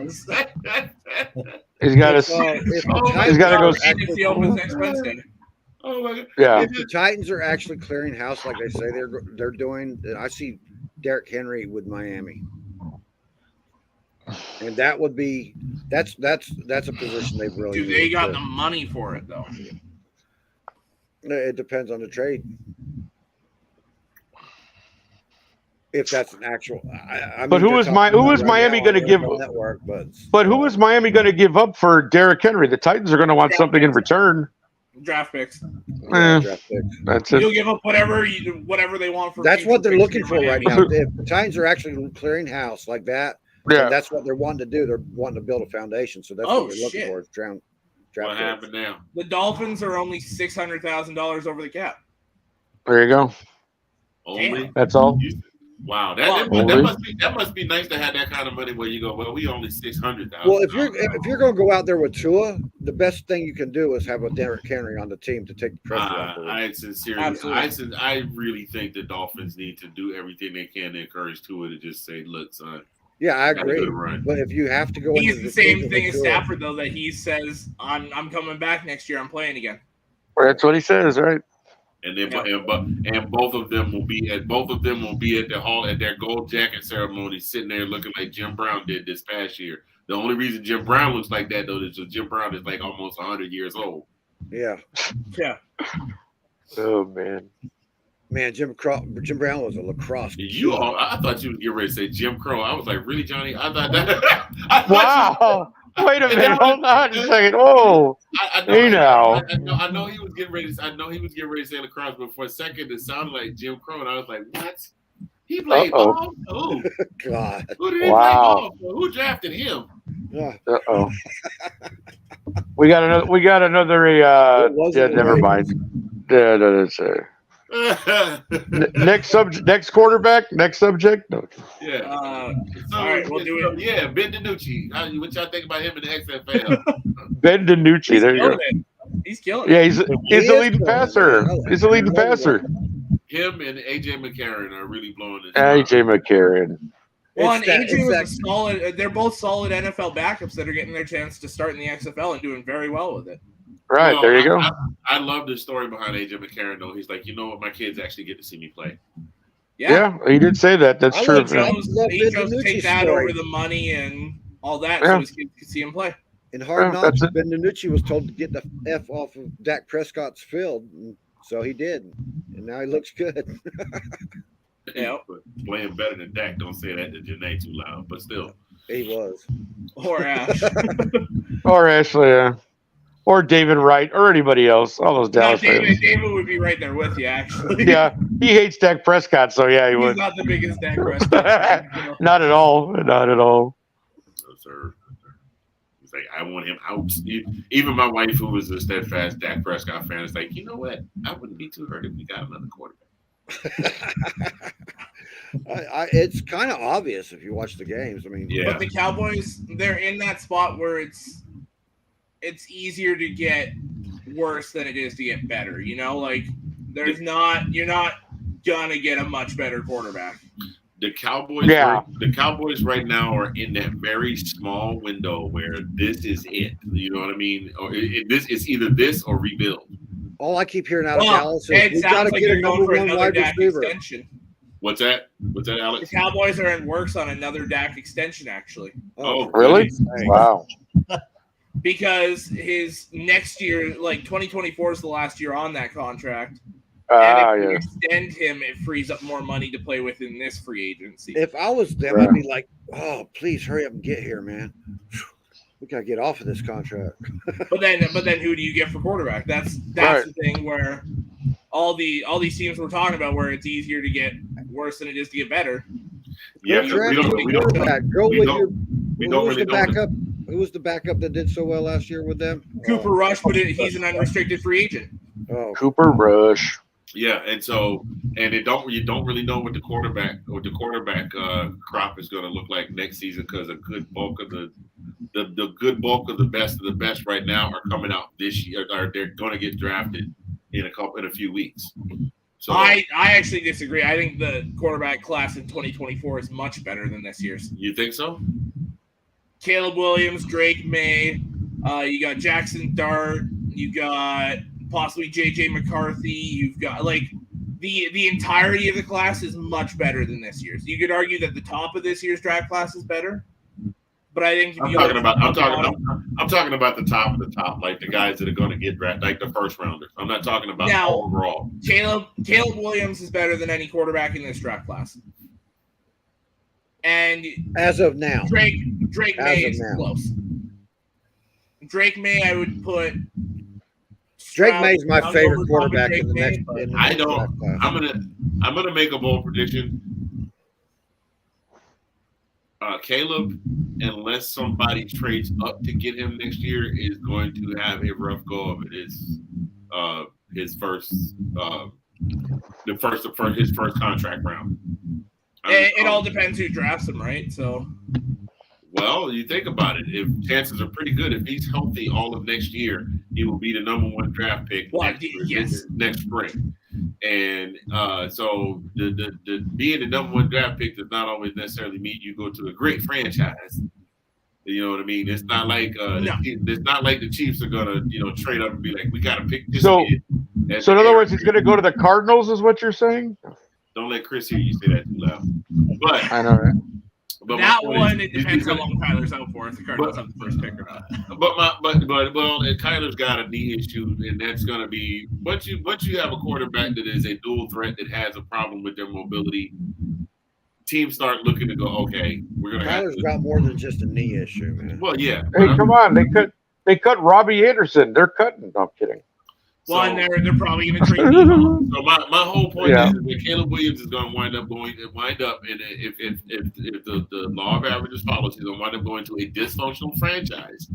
He's got to. He's got to go. The opens next Wednesday. Oh my God! Yeah. If the Titans are actually clearing house like they say they're doing, I see Derrick Henry with Miami. And that would be that's a position they've really. Do they got the money for it though? It depends on the trade. If that's an actual, but who is Miami going to give? Network, but who is Miami going to give up for Derrick Henry? The Titans are going to want something in return. Draft picks. Draft picks. That's it. You'll give up whatever they want for. That's what they're looking for right now. If the Titans are actually clearing house like that. Yeah, that's what they're wanting to do. They're wanting to build a foundation, so that's what they're looking for. Is draft. What happened now? The Dolphins are only $600,000 over the cap. There you go. Only that's all. Wow, that must be nice to have that kind of money where you go. Well, we only $600,000. Well, if you're going to go out there with Tua, the best thing you can do is have a Derrick Henry on the team to take the pressure off. I really think the Dolphins need to do everything they can to encourage Tua to just say, "Look, son." Yeah, I agree. But if you have to go, he's the same thing as Stafford, though. That he says, "I'm coming back next year. I'm playing again." That's what he says, right? And then, and both of them will be at the hall at their gold jacket ceremony, sitting there looking like Jim Brown did this past year. The only reason Jim Brown looks like that, though, is that Jim Brown is like almost 100 years old. Yeah. Yeah. Oh man. Man, Jim Brown was a lacrosse. I thought you would get ready to say Jim Crow. I was like, really, Johnny? I thought that. Wow. Wait a minute. Hold on a second. Oh. I know he was getting ready. I know he was getting ready to say lacrosse, but for a second it sounded like Jim Crow, and I was like, what? He played golf? Who? God. Who did he play golf for? Who drafted him? Uh-oh. We got another. Never mind. Yeah, that's next quarterback. Next subject. No. Yeah. All right, we'll do it. Yeah, Ben DiNucci. What y'all think about him in the XFL? Ben DiNucci. There you go. He's killing it. Yeah, he's the leading passer. He's the leading passer. Him and AJ McCarron are really blowing it. AJ McCarron. Well, and AJ was a solid. They're both solid NFL backups that are getting their chance to start in the XFL and doing very well with it. Right, there you go. I love the story behind AJ McCarron, though. He's like, you know what? My kids actually get to see me play. Yeah, he did say that. That's true. He chose to take that over the money and all that so his kids could see him play. In Hard Knocks, Ben DiNucci was told to get the F off of Dak Prescott's field, and so he did. And now he looks good. Yeah. Playing better than Dak. Don't say that to Janae too loud, but still. He was. Or Ash. Or Ashley, yeah. Or David Wright, or anybody else. All those Dallas fans. David would be right there with you, actually. Yeah, he hates Dak Prescott, so yeah, he would. He's not the biggest Dak Prescott. Not at all. Not at all. No, sir. He's like, I want him out. Even my wife, who was a steadfast Dak Prescott fan, is like, you know what? I wouldn't be too hurt if we got another quarterback. It's kind of obvious if you watch the games. I mean, but the Cowboys, they're in that spot where it's easier to get worse than it is to get better. You know, like you're not gonna get a much better quarterback. The Cowboys right now are in that very small window where this is it. You know what I mean? Or this is either this or rebuild. All I keep hearing out of Dallas is we got to get a number one wide receiver. Extension. What's that? What's that, Alex? The Cowboys are in works on another Dak extension, actually. Oh, really? Wow. Because his next year, like 2024 is the last year on that contract. And if you extend him, it frees up more money to play with in this free agency. If I was them, I'd be like, oh, please hurry up and get here, man. We got to get off of this contract. But then who do you get for quarterback? That's the thing where all these teams we're talking about where it's easier to get worse than it is to get better. Yeah, we don't really backup. Who was the backup that did so well last year with them? Cooper Rush, but he's an unrestricted free agent. Oh, Cooper Rush. Yeah, and you don't really know what the quarterback crop is going to look like next season because a good bulk of the best of the best right now are coming out this year, or they're going to get drafted in a few weeks. So I actually disagree. I think the quarterback class in 2024 is much better than this year's. You think so? Caleb Williams, Drake May, you got Jackson Dart, you got possibly J.J. McCarthy. You've got the entirety of the class is much better than this year's. You could argue that the top of this year's draft class is better, but I think I'm talking about the top of the top, like the guys that are going to get drafted, like the first rounders. I'm not talking about overall. Caleb Williams is better than any quarterback in this draft class, and as of now, Drake May is close. Drake May, I would put. Drake May's my favorite quarterback in the next. I'm gonna make a bold prediction. Caleb, unless somebody trades up to get him next year, is going to have a rough go of it. His first contract round. It all depends who drafts him, right? So. Well, you think about it. If chances are pretty good, if he's healthy all of next year, he will be the number one draft pick next spring. And so the being the number one draft pick does not always necessarily mean you go to a great franchise. You know what I mean? It's not like it's not like the Chiefs are gonna trade up and be like, we got to pick this kid. So in other words, he's gonna go to the Cardinals, is what you're saying? Don't let Chris hear you say that too loud. But I know, right? But that one, it depends how long Kyler's out for. If the Cardinals have the first pick or not. But Kyler's got a knee issue, and that's going to be once you have a quarterback that is a dual threat that has a problem with their mobility. Teams start looking to go, okay, we're going to. Kyler's got more than just a knee issue, man. Well, yeah. Hey, come on, they cut Robbie Anderson. They're cutting. No, I'm kidding. Well, and they're probably going to trade him. So my whole point is that Caleb Williams is going to wind up, and if the law of averages follows, he's going to wind up going to a dysfunctional franchise.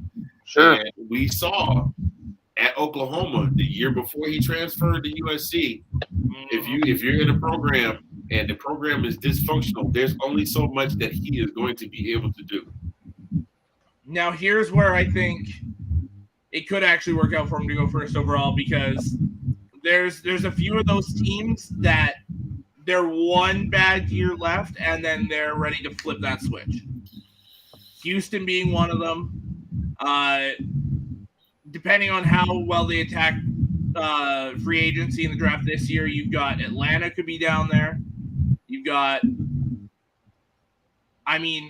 Sure. And we saw at Oklahoma the year before he transferred to USC. If you're in a program and the program is dysfunctional, there's only so much that he is going to be able to do. Now, here's where I think it could actually work out for him to go first overall, because there's a few of those teams that they're one bad year left and then they're ready to flip that switch. Houston being one of them. Depending on how well they attack free agency in the draft this year, you've got Atlanta could be down there. You've got,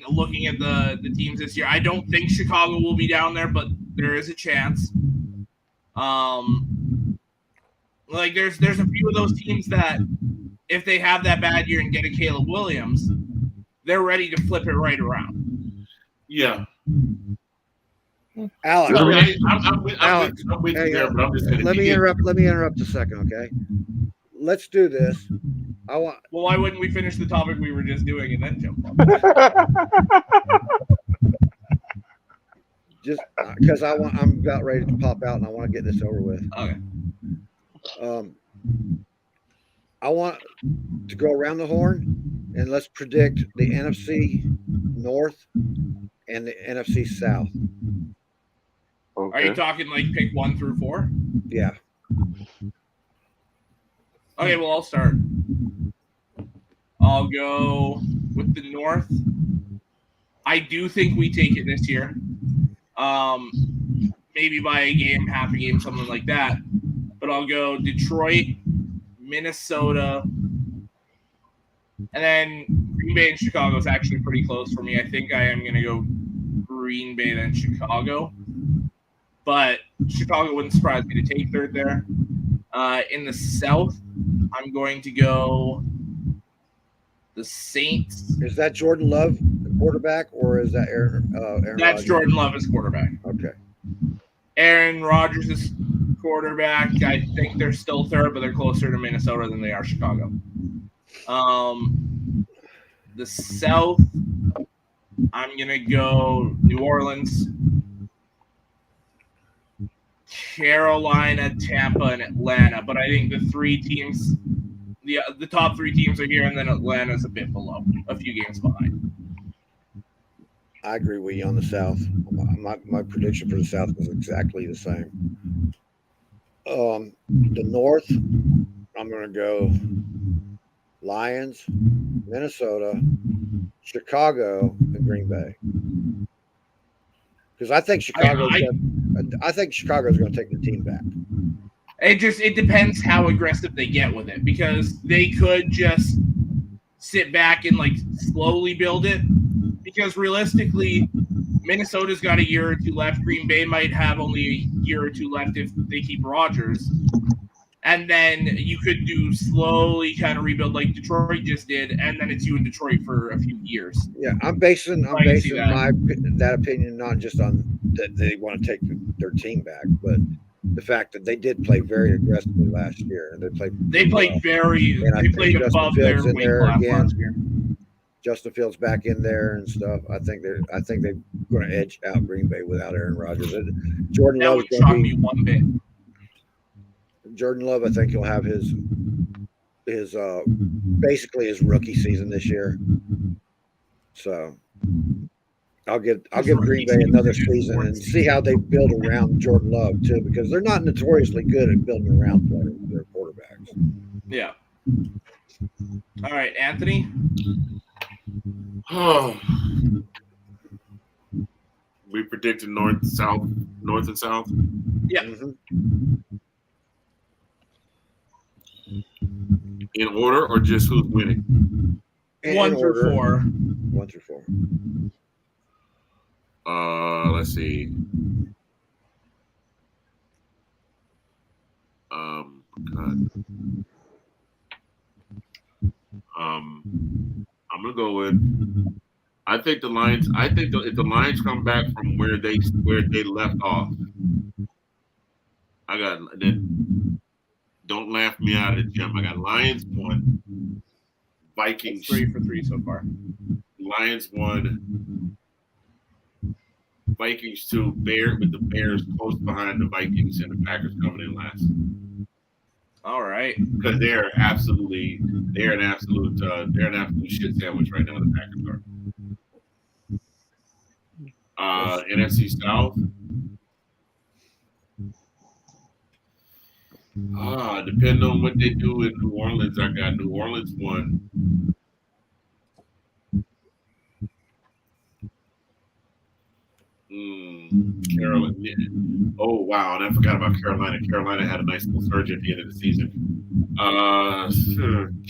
looking at the teams this year, I don't think Chicago will be down there, but there is a chance. There's a few of those teams that if they have that bad year and get a Caleb Williams, they're ready to flip it right around. Yeah. Alex, I'm with you there, but I'm just saying. Let me interrupt a second, okay? Let's do this. Well, why wouldn't we finish the topic we were just doing and then jump on? Just because I'm about ready to pop out and I want to get this over with. Okay. I want to go around the horn and let's predict the NFC North and the NFC South. Okay. Are you talking like pick 1 through 4? Yeah. Okay, well, I'll start. I'll go with the North. I do think we take it this year. Maybe by a game, half a game, something like that. But I'll go Detroit, Minnesota, and then Green Bay and Chicago is actually pretty close for me. I think I am going to go Green Bay, then Chicago. But Chicago wouldn't surprise me to take third there. In the South, I'm going to go the Saints. Is that Jordan Love, the quarterback, or is that Aaron That's Rodgers? Jordan Love as quarterback. Okay. Aaron Rodgers is quarterback, I think they're still third, but they're closer to Minnesota than they are Chicago. The South, I'm going to go New Orleans, Carolina, Tampa, and Atlanta. But I think the three teams, the top three teams are here, and then Atlanta's a bit below, a few games behind. I agree with you on the South. My prediction for the South was exactly the same. The North, I'm going to go Lions, Minnesota, Chicago, and Green Bay. Because I think Chicago's going to take the team back. It depends how aggressive they get with it, because they could just sit back and like slowly build it. Because realistically, Minnesota's got a year or two left. Green Bay might have only a year or two left if they keep Rodgers. And then you could do slowly kind of rebuild like Detroit just did, and then it's you in Detroit for a few years. Yeah, I'm basing that opinion not just on that they want to take their team back, but the fact that they did play very aggressively last year. They played above their weight class last year. Justin Fields back in there and stuff. I think they're going to edge out Green Bay without Aaron Rodgers. Jordan Love would shock me one bit. Jordan Love, I think he'll have his basically his rookie season this year. So I'll give Green Bay another season and see how they build around Jordan Love too, because they're not notoriously good at building around their quarterbacks. Yeah. All right, Anthony. Oh. We predicted north and south. Yeah. Mm-hmm. In order or just who's winning? One through four. 1 through 4. Let's see. God. I'm gonna go with. I think the Lions. If the Lions come back from where they left off, then don't laugh me out of the gym. I got Lions 1, Vikings 3 for 3 so far. Lions 1, Vikings 2. With the Bears close behind the Vikings and the Packers coming in last. All right, because they're an absolute shit sandwich right now. The Packers are. NFC South. Depending on what they do in New Orleans, I got New Orleans 1. Carolina. Oh wow, and I forgot about Carolina. Carolina had a nice little surge at the end of the season.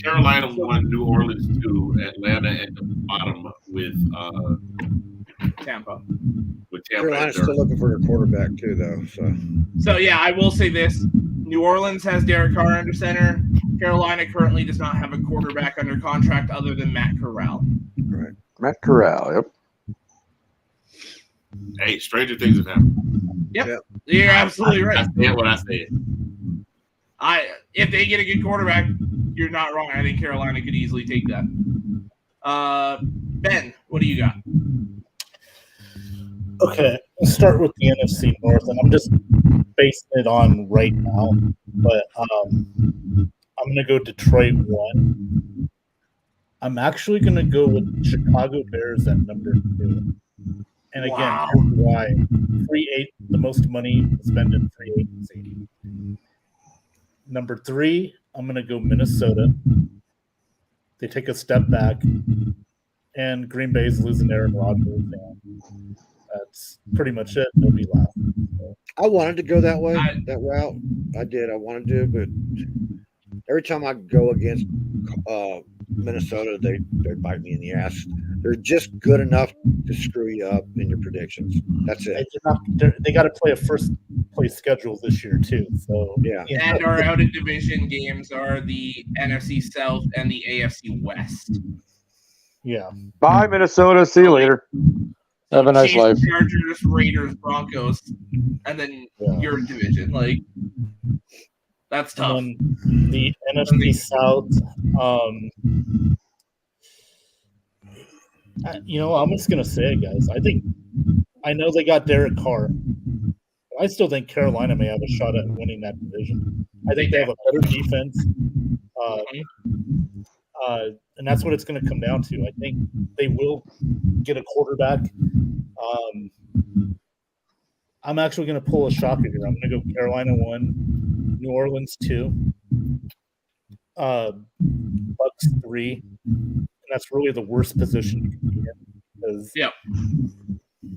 Carolina 1, New Orleans 2, Atlanta at the bottom with Tampa. Carolina's still looking for their quarterback too, though. So yeah, I will say this: New Orleans has Derek Carr under center. Carolina currently does not have a quarterback under contract other than Matt Corral. Right, Matt Corral. Yep. Hey, stranger things have happened. Yep. You're absolutely right. I said what I said. If they get a good quarterback, you're not wrong. I think Carolina could easily take that. Ben, what do you got? Okay, let's start with the NFC North, and I'm just basing it on right now. But I'm going to go Detroit 1. I'm actually going to go with Chicago Bears at number 2. And again, here's why. The most money spent in free agency. Number 3, I'm going to go Minnesota. They take a step back, and Green Bay's losing Aaron Rodgers. And that's pretty much it. They'll be last. So. I wanted to go that way, that route. I did. I wanted to, but every time I go against Minnesota, they bite me in the ass. They're just good enough to screw you up in your predictions. That's it. They got to play a first place schedule this year too. So yeah. And our out of division games are the NFC South and the AFC West. Yeah. Bye, Minnesota. See you later. Have a nice Chiefs, life. Chargers, Raiders, Broncos, and then your division. Like, that's tough. And then the NFC South. I'm just gonna say it, guys. I know they got Derek Carr. I still think Carolina may have a shot at winning that division. I think they have a better defense, and that's what it's going to come down to. I think they will get a quarterback. I'm actually going to pull a shocker here. I'm going to go Carolina 1, New Orleans 2, Bucs 3, and that's really the worst position you can be in because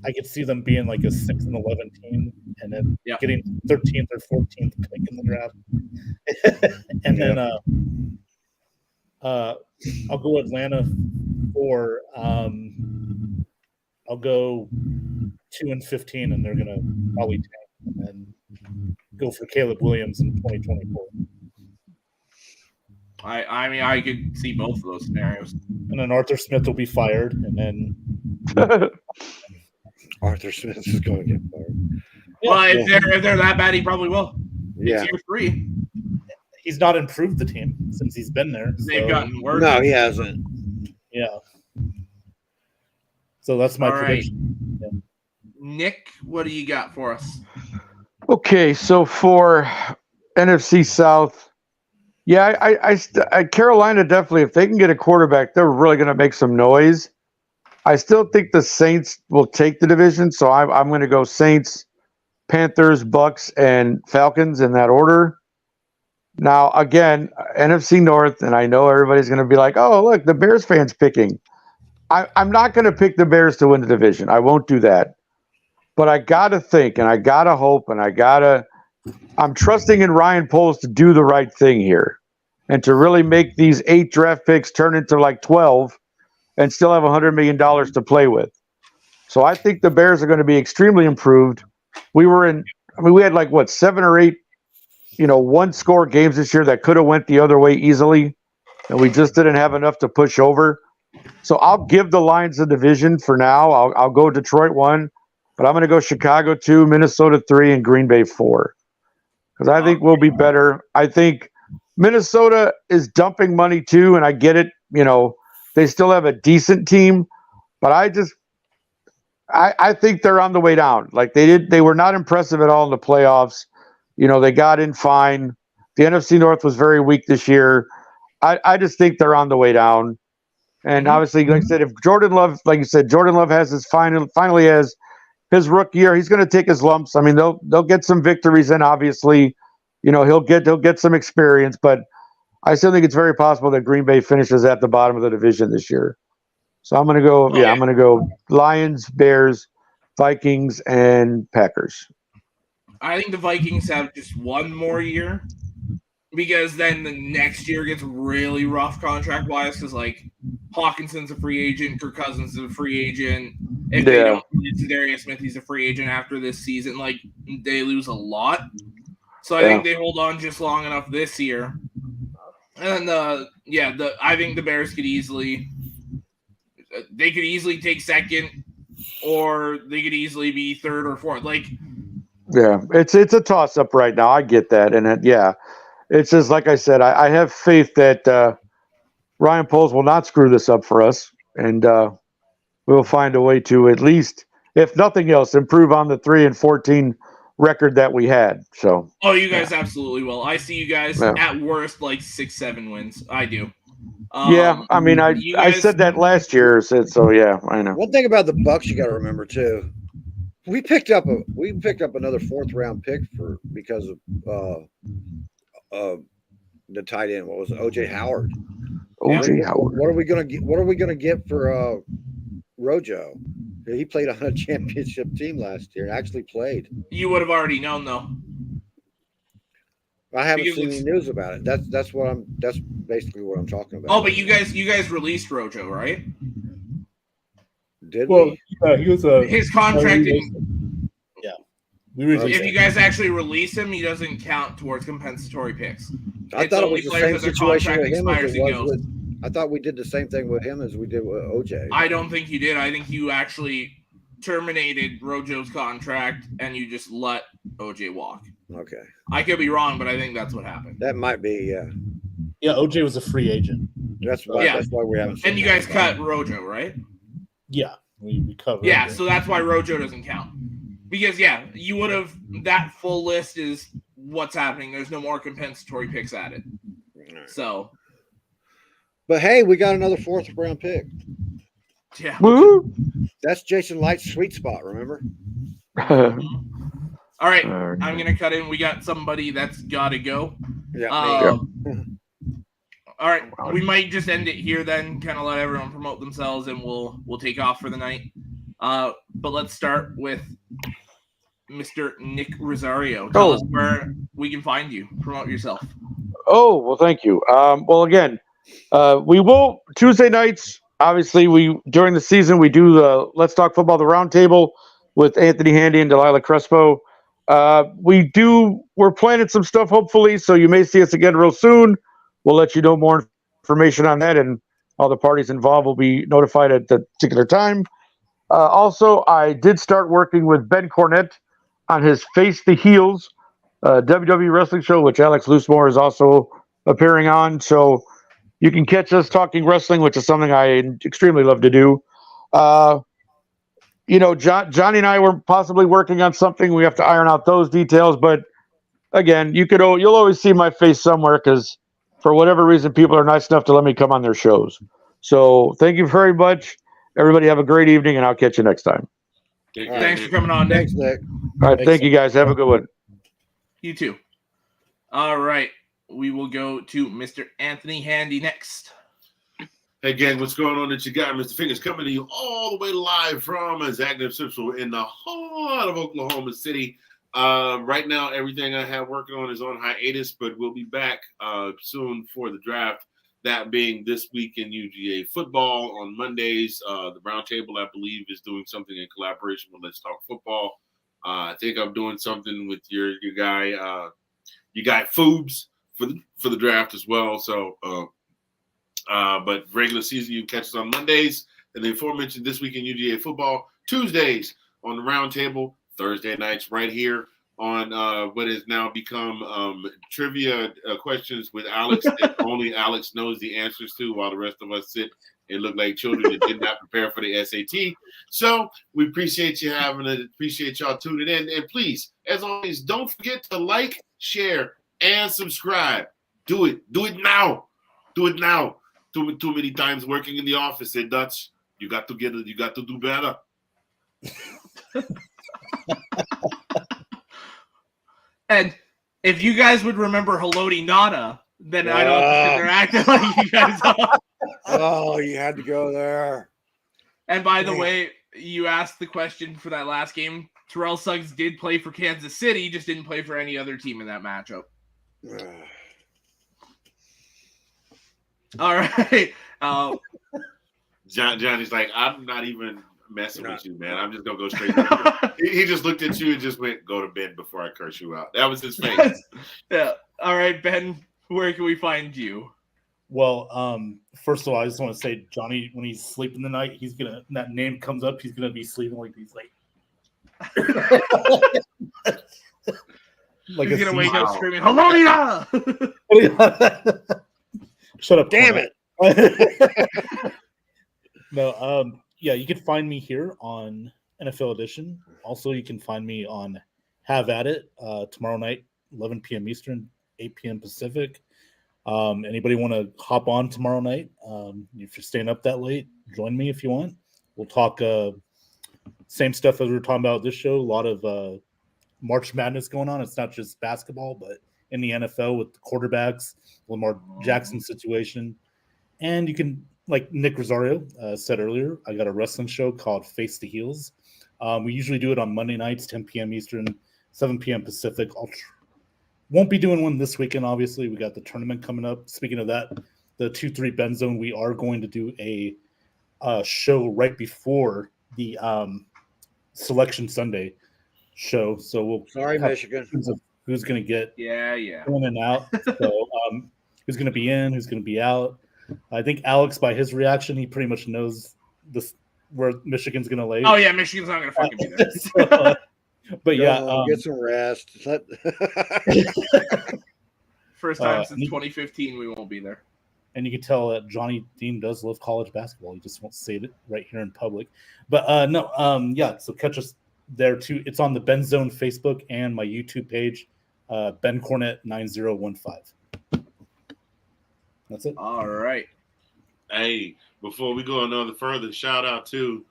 I could see them being like a 6 and 11 team, and then getting 13th or 14th pick in the draft, and then I'll go Atlanta 4. I'll go 2-15, and they're gonna probably tank and then go for Caleb Williams in 2024. I mean, I could see both of those scenarios. And then Arthur Smith will be fired, and then Arthur Smith is going to get fired. Well, if they're that bad, he probably will. Yeah. It's year 3. He's not improved the team since he's been there. They've gotten worse. No, he hasn't. Yeah. So that's my All right. prediction. Yeah. Nick, what do you got for us? Okay, so for NFC South, I Carolina definitely, if they can get a quarterback, they're really going to make some noise. I still think the Saints will take the division, so I'm going to go Saints, Panthers, Bucs, and Falcons in that order. Now, again, NFC North, and I know everybody's going to be like, oh, look, the Bears fans picking. I'm not going to pick the Bears to win the division. I won't do that. But I got to think, and I got to hope, and I'm trusting in Ryan Poles to do the right thing here and to really make these 8 draft picks turn into like 12 and still have $100 million to play with. So I think the Bears are going to be extremely improved. We had like, 7 or 8, one-score games this year that could have went the other way easily, and we just didn't have enough to push over. So I'll give the Lions the division for now. I'll go Detroit 1, but I'm going to go Chicago 2, Minnesota 3, and Green Bay 4 because I think we'll be better. I think Minnesota is dumping money too, and I get it. They still have a decent team, but I think they're on the way down. Like they were not impressive at all in the playoffs. They got in fine. The NFC North was very weak this year. I just think they're on the way down. And obviously, like I said, if Jordan Love, like you said, Jordan Love has finally has his rookie year, he's going to take his lumps. I mean, they'll get some victories in. Obviously, he'll get some experience, but I still think it's very possible that Green Bay finishes at the bottom of the division this year. So I'm going to go. I'm going to go Lions, Bears, Vikings, and Packers. I think the Vikings have just one more year because then the next year gets really rough contract-wise because, like, Hawkinson's a free agent, Kirk Cousins is a free agent. If they don't lose Darius Smith, he's a free agent after this season. Like, they lose a lot. So I think they hold on just long enough this year. And, I think the Bears could easily take second or they could easily be third or fourth. Like, yeah, it's a toss-up right now. I get that. And, it's just like I said, I have faith that Ryan Poles will not screw this up for us, and we'll find a way to at least, if nothing else, improve on the 3-14 record that we had. So, you guys absolutely will. I see you guys at worst like 6-7 wins. I do. I mean, I said that last year, so yeah, I know. One thing about the Bucs you got to remember too, we picked up another 4th round pick because of the tight end. What was it? O.J. Howard. Howard. What are we gonna get for Rojo? He played on a championship team last year and actually played. You would have already known though. I haven't seen any news about it. That's basically what I'm talking about. Oh, but you guys released Rojo, right? Did we? Yeah, he was his contract. If you guys actually release him, he doesn't count towards compensatory picks. I thought it was the same situation with him as it was with. I thought we did the same thing with him as we did with OJ. I don't think you did. I think you actually terminated Rojo's contract and you just let OJ walk. Okay. I could be wrong, but I think that's what happened. That might be, yeah. Yeah, OJ was a free agent. That's why. Yeah. That's why we haven't. Seen And you that guys about cut Rojo, right? Yeah, we covered. Yeah, so that's why Rojo doesn't count. Because, yeah, you would have – that full list is what's happening. There's no more compensatory picks added. it. So, But hey, we got another 4th round pick. yeah. Woo! That's Jason Light's sweet spot. Remember? All right, I'm going to cut in. We got somebody that's got to go. Yeah. All right, we might just end it here then, kind of let everyone promote themselves, and we'll take off for the night. But let's start with Mr. Nick Rosario. Tell us where we can find you. Promote yourself. Oh, well, thank you. Well, again, we will Tuesday nights. Obviously, during the season we do the Let's Talk Football, the Roundtable with Anthony Handy and Delilah Crespo. We're planning some stuff, hopefully, so you may see us again real soon. We'll let you know more information on that, and all the parties involved will be notified at the particular time. Also, I did start working with Ben Cornett on his Face the Heels WWE wrestling show, which Alex Loosemore is also appearing on. So you can catch us talking wrestling, which is something I extremely love to do. Johnny and I were possibly working on something. We have to iron out those details. But again, you'll always see my face somewhere because for whatever reason, people are nice enough to let me come on their shows. So thank you very much. Everybody have a great evening, and I'll catch you next time. Thanks for coming on, Nick. Thanks, Nick. All right. Thank you, guys. Have a good one. You too. All right. We will go to Mr. Anthony Handy next. Hey, gang, what's going on that you got? Mr. Fingers coming to you all the way live from Executive Central in the heart of Oklahoma City. Right now, everything I have working on is on hiatus, but we'll be back soon for the draft. That being this week in UGA football on Mondays. The Roundtable, I believe, is doing something in collaboration with Let's Talk Football. I think I'm doing something with your guy Foobs for the draft as well. So, but regular season you can catch us on Mondays, and the aforementioned this week in UGA football Tuesdays on the Roundtable, Thursday nights right here on what has now become trivia questions with Alex that only Alex knows the answers to, while the rest of us sit and look like children that did not prepare for the SAT. So we appreciate you appreciate y'all tuning in. And please, as always, don't forget to like, share, and subscribe. Do it. Do it now. Do it now. Too many times working in the office at Dutch. You got to do better. And if you guys would remember Haloti Nada, then I don't have to sit there acting like you guys are. Oh, you had to go there. And by the way, you asked the question for that last game. Terrell Suggs did play for Kansas City, just didn't play for any other team in that matchup. All right. Johnny's like, I'm not even messing with you, man. I'm just gonna go straight. He just looked at you and just went, "Go to bed before I curse you out." That was his face. Yeah. All right, Ben. Where can we find you? Well, first of all, I just want to say, Johnny, when he's sleeping the night, that name comes up, he's gonna be sleeping like he's like. He's gonna wake up screaming, "Haloti Nada!" Shut up! Damn it! No, yeah, you can find me here on NFL Edition. Also, you can find me on Have At It tomorrow night, 11 p.m. Eastern, 8 p.m. Pacific. Anybody want to hop on tomorrow night? If you're staying up that late, join me if you want. We'll talk same stuff as we were talking about this show. A lot of March Madness going on. It's not just basketball, but in the NFL with the quarterbacks, Lamar Jackson situation. And you can, like Nick Rosario said earlier, I got a wrestling show called Face the Heels. We usually do it on Monday nights, 10 p.m. Eastern, 7 p.m. Pacific. Won't be doing one this weekend, obviously. We got the tournament coming up. Speaking of that, the 2-3 Bend Zone, we are going to do a show right before the Selection Sunday show. So we'll Michigan. Who's going to get in and out. So who's going to be in, who's going to be out. I think Alex, by his reaction, he pretty much knows where Michigan's going to lay. Oh yeah, Michigan's not gonna fucking be there. So, but yeah, get some rest. First time since 2015 we won't be there. And you can tell that Johnny Dean does love college basketball. He just won't say it right here in public. But so catch us there too. It's on the Ben Zone Facebook and my YouTube page, Ben Cornett 9015. That's it. All right. Hey, before we go another further, shout out to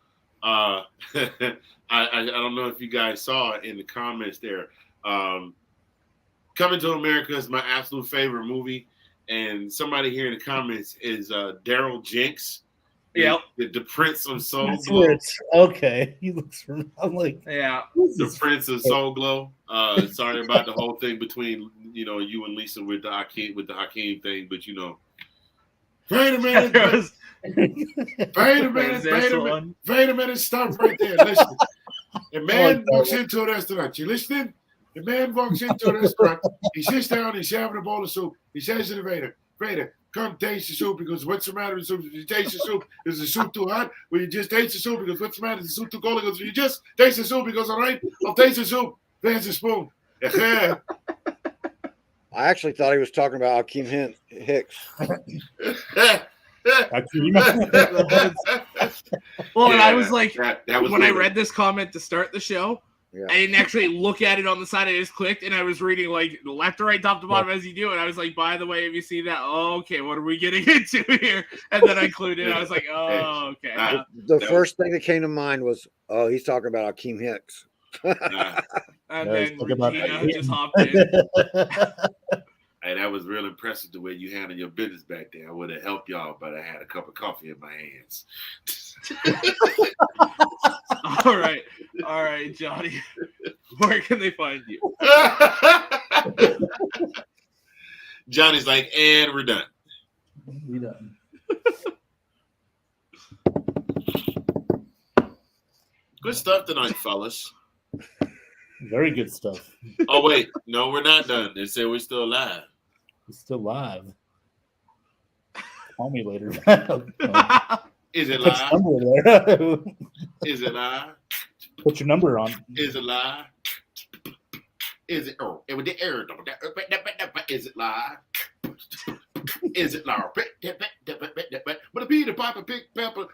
I don't know if you guys saw it in the comments there. Coming to America is my absolute favorite movie. And somebody here in the comments is Daryl Jenks. Yeah. The Prince of Soul Glow. Okay. He looks I'm like, yeah. The Prince of Soul Glow. Sorry about the whole thing between you and Lisa with the Hakeem thing, but wait a minute. Wait a minute. Stop right there. Listen. A man walks into a restaurant. You listening? The man walks into a restaurant. He sits down. He's having a bowl of soup. He says to the waiter, come taste the soup because what's the matter with the soup? Did you taste the soup? Is the soup too hot? Will you just taste the soup because what's the matter? Is the soup too cold? Because you just taste the soup because all right, I'll taste the soup. There's a spoon. I actually thought he was talking about Hakeem Hicks. Well, and I was like, when I read this comment to start the show, I didn't actually look at it on the side. I just clicked, and I was reading like left to right, top to bottom as you do. And I was like, by the way, have you seen that? Oh, okay, what are we getting into here? And then I clued in. I was like, oh, okay. The first thing that came to mind was, oh, he's talking about Hakeem Hicks. And then Regina just hopped in. Hey, that was real impressive the way you handled your business back there. I would have helped y'all, but I had a cup of coffee in my hands. All right, Johnny. Where can they find you? Johnny's like, and we're done. We're done. Good stuff tonight, fellas. Very good stuff. Oh, wait. No, we're not done. They say we're still alive. We're still live. Call me later. Is it live? Is it live? Put your number on. Is it live? Is it? Oh, it was the air. Is it live? Is it live? But a Peter Piper, Big Pepper,